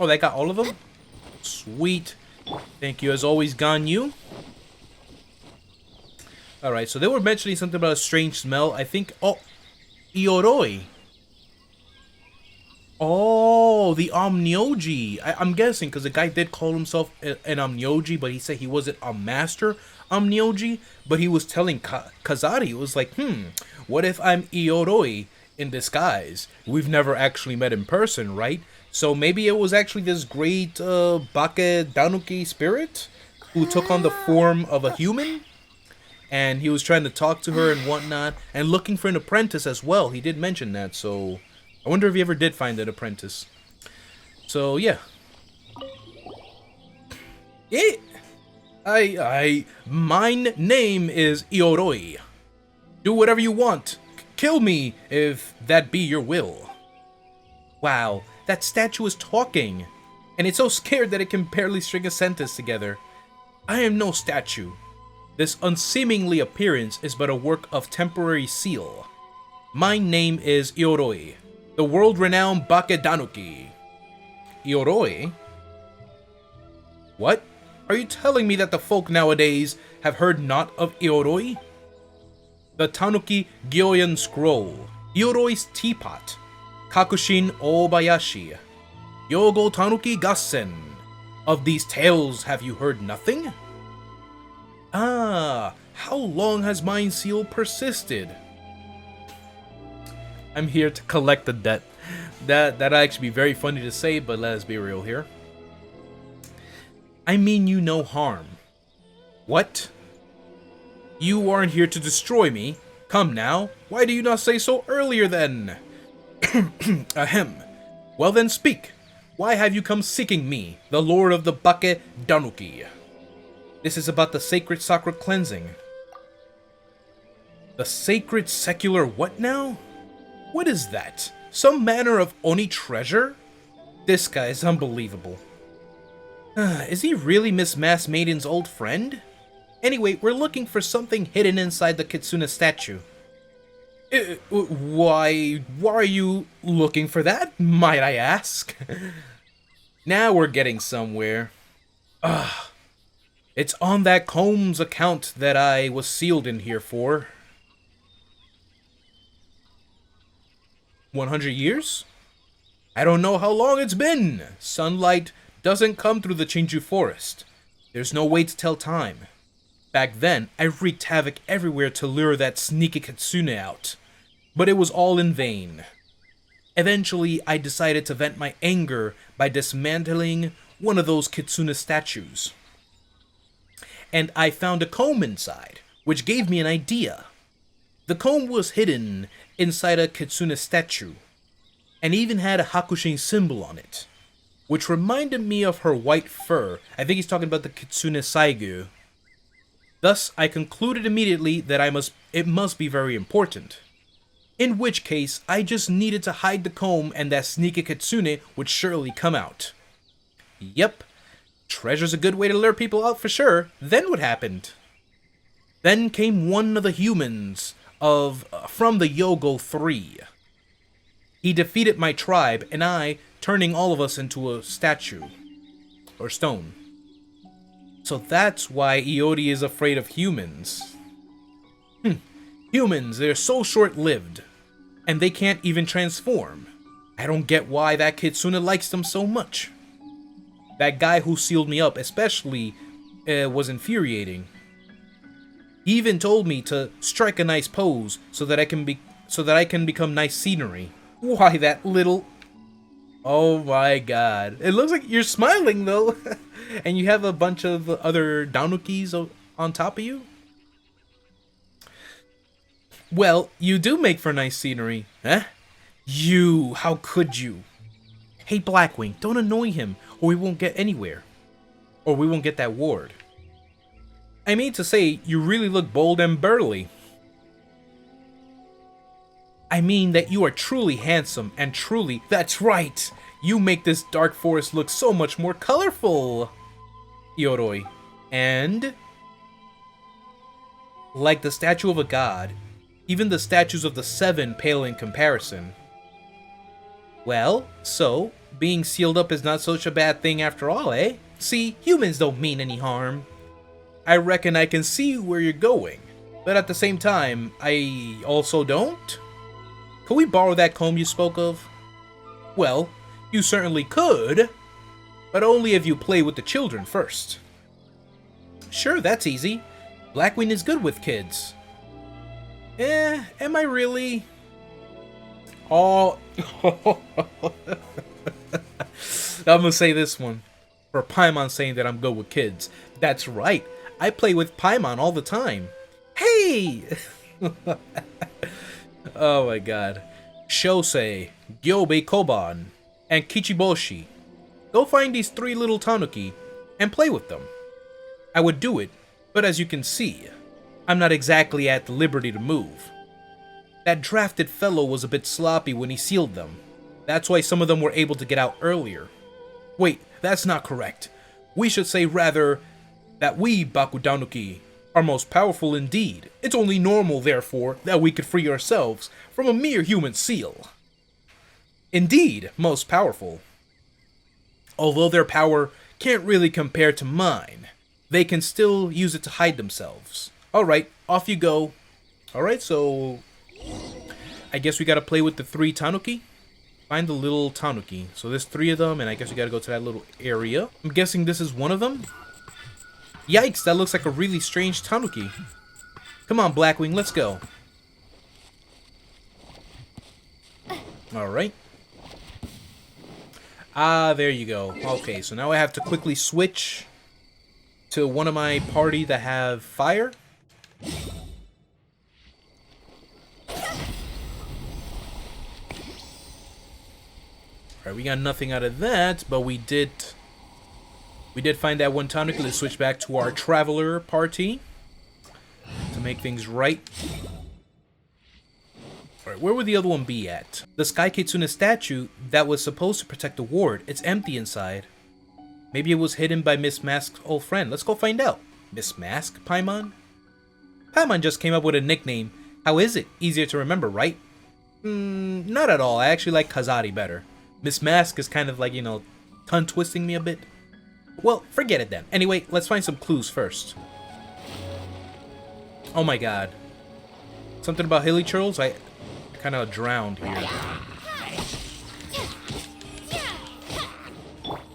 Oh, that got all of them? Sweet. Thank you as always, Ganyu. Alright, so they were mentioning something about a strange smell. I think... Oh! Ioroi. Oh, the Omnioji. I'm guessing, because the guy did call himself an Omnioji, but he said he wasn't a master Omnioji. But he was telling Kazari, it was like, what if I'm Ioroi in disguise? We've never actually met in person, right? So maybe it was actually this great Bakedanuki spirit who took on the form of a human, and he was trying to talk to her and whatnot, and looking for an apprentice as well. He did mention that, so I wonder if he ever did find an apprentice. So yeah, my name is Ioroi. Do whatever you want. Kill me if that be your will. Wow. That statue is talking, and it's so scared that it can barely string a sentence together. I am no statue. This unseemingly appearance is but a work of temporary seal. My name is Ioroi, the world-renowned Bakedanuki. Ioroi? What? Are you telling me that the folk nowadays have heard naught of Ioroi? The Tanuki Gyoyan Scroll, Ioroi's Teapot, Kakushin Obayashi, Yogo Tanuki Gassen. Of these tales have you heard nothing? Ah, how long has mine seal persisted? I'm here to collect the debt. That'd actually be very funny to say, but let's be real here. I mean you no harm. What? You aren't here to destroy me. Come now, why do you not say so earlier then? Ahem. Well then speak. Why have you come seeking me, the lord of the Bakedanuki? This is about the sacred Sakura cleansing. The sacred secular what now? What is that? Some manner of Oni treasure? This guy is unbelievable. Is he really Miss Maiden's old friend? Anyway, we're looking for something hidden inside the Kitsune statue. Why are you looking for that, might I ask? Now we're getting somewhere. It's on that Combs account that I was sealed in here for. 100 years? I don't know how long it's been. Sunlight doesn't come through the Chinju Forest. There's no way to tell time. Back then, I wreaked havoc everywhere to lure that sneaky Kitsune out. But it was all in vain. Eventually, I decided to vent my anger by dismantling one of those Kitsune statues. And I found a comb inside, which gave me an idea. The comb was hidden inside a Kitsune statue, and even had a Hakushin symbol on it, which reminded me of her white fur. I think he's talking about the Kitsune Saigyu. Thus, I concluded immediately that it must be very important. In which case, I just needed to hide the comb and that sneaky Kitsune would surely come out. Yep, treasure's a good way to lure people out for sure. Then what happened? Then came one of the humans from the Yogo 3. He defeated my tribe, and I, turning all of us into a statue. Or stone. So that's why Iori is afraid of humans. Humans, they're so short-lived. And they can't even transform. I don't get why that Kitsune likes them so much. That guy who sealed me up especially was infuriating. He even told me to strike a nice pose so that I can become nice scenery. Why that little... Oh my god. It looks like you're smiling though. And you have a bunch of other Danukis on top of you? Well, you do make for nice scenery. Huh? You, how could you? Hey Blackwing, don't annoy him or we won't get anywhere. Or we won't get that ward. I mean to say, you really look bold and burly. I mean that you are truly handsome and truly... That's right! You make this dark forest look so much more colorful! Ioroi. And... like the statue of a god, even the statues of the seven pale in comparison. Well, so, being sealed up is not such a bad thing after all, eh? See, humans don't mean any harm. I reckon I can see where you're going, but at the same time, I also don't? Can we borrow that comb you spoke of? Well, you certainly could, but only if you play with the children first. Sure, that's easy. Blackwing is good with kids. Am I really? Oh, I'm gonna say this one. For Paimon saying that I'm good with kids. That's right, I play with Paimon all the time. Hey! Oh my god. Shosei, Gyobei Koban, and Kichiboshi. Go find these 3 little tanuki and play with them. I would do it, but as you can see, I'm not exactly at the liberty to move. That drafted fellow was a bit sloppy when he sealed them. That's why some of them were able to get out earlier. Wait, that's not correct. We should say rather that we, Bakudanuki, are most powerful indeed. It's only normal, therefore, that we could free ourselves from a mere human seal. Indeed, most powerful. Although their power can't really compare to mine, they can still use it to hide themselves. Alright, off you go. Alright, so... I guess we gotta play with the 3 tanuki. Find the little tanuki. So there's 3 of them, and I guess we gotta go to that little area. I'm guessing this is one of them? Yikes, that looks like a really strange tanuki. Come on, Blackwing, let's go. Alright. Ah, there you go. Okay, so now I have to quickly switch to one of my party that have fire. Alright, we got nothing out of that, but we did find that one tanuki. Let's switch back to our traveler party to make things right. Alright, where would the other one be at? The Sky Kitsune statue that was supposed to protect the ward. It's empty inside. Maybe it was hidden by Miss Mask's old friend. Let's go find out. Miss Mask, Paimon? Paimon just came up with a nickname. How is it? Easier to remember, right? Not at all. I actually like Kazari better. Miss Mask is kind of like, you know, tongue-twisting me a bit. Well, forget it then. Anyway, let's find some clues first. Oh my god. Something about hilly churls? I kind of drowned here.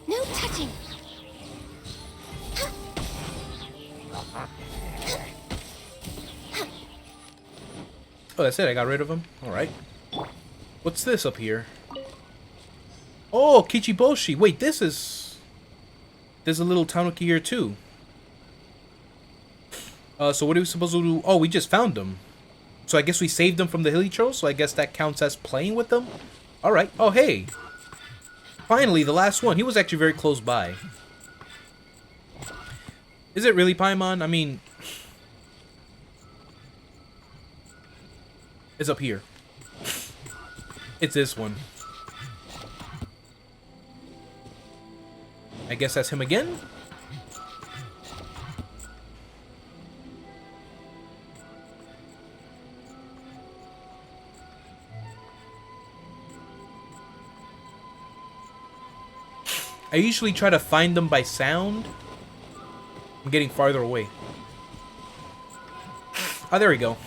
No touching. Oh, that's it. I got rid of him. Alright. What's this up here? Oh, Kichiboshi. Wait, this is... There's a little tanuki here too. So what are we supposed to do? Oh, we just found them. So I guess we saved them from the hilly churls, so I guess that counts as playing with them? Alright. Oh, hey. Finally, the last one. He was actually very close by. Is it really Paimon? I mean... It's up here. It's this one. I guess that's him again? I usually try to find them by sound. I'm getting farther away. Oh, there we go.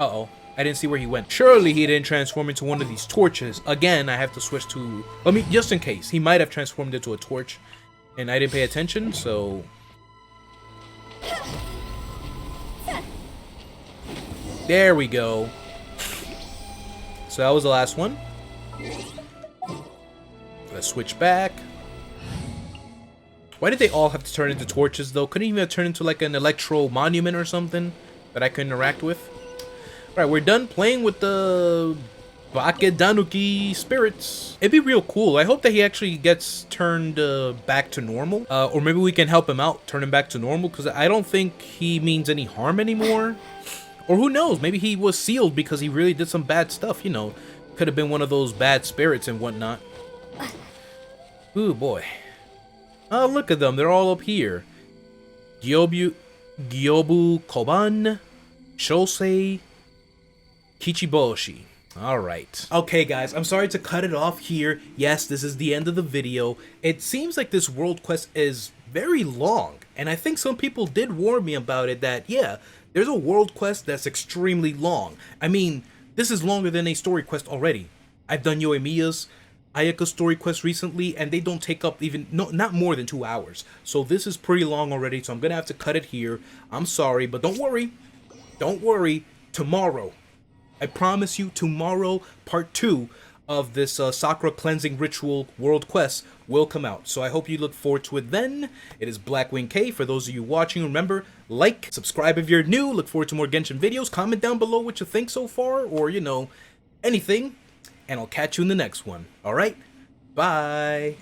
Uh-oh. I didn't see where he went. Surely he didn't transform into one of these torches. Again, I have to switch to... I mean, just in case. He might have transformed into a torch. And I didn't pay attention, so... There we go. So that was the last one. Let's switch back. Why did they all have to turn into torches, though? Couldn't even have turned into like an electro monument or something that I could interact with? Alright, we're done playing with the Bakedanuki spirits. It'd be real cool. I hope that he actually gets turned back to normal. Or maybe we can help him out, turn him back to normal, because I don't think he means any harm anymore. Or who knows, maybe he was sealed because he really did some bad stuff, you know. Could have been one of those bad spirits and whatnot. Ooh, boy. Oh, look at them. They're all up here. Gyobu Koban, Shosei, Kichiboshi. Alright. Okay, guys, I'm sorry to cut it off here. Yes, this is the end of the video. It seems like this world quest is very long. And I think some people did warn me about it that, yeah, there's a world quest that's extremely long. I mean, this is longer than a story quest already. I've done Yoimiya's Ayaka story quest recently, and they don't take up even, not more than 2 hours. So this is pretty long already, so I'm gonna have to cut it here. I'm sorry, but don't worry. Don't worry. Tomorrow, I promise you, tomorrow, part 2 of this Sakura cleansing ritual world quest will come out. So I hope you look forward to it then. It is BlackwingKei. For those of you watching, remember, like, subscribe if you're new. Look forward to more Genshin videos. Comment down below what you think so far, or, you know, anything. And I'll catch you in the next one. Alright? Bye!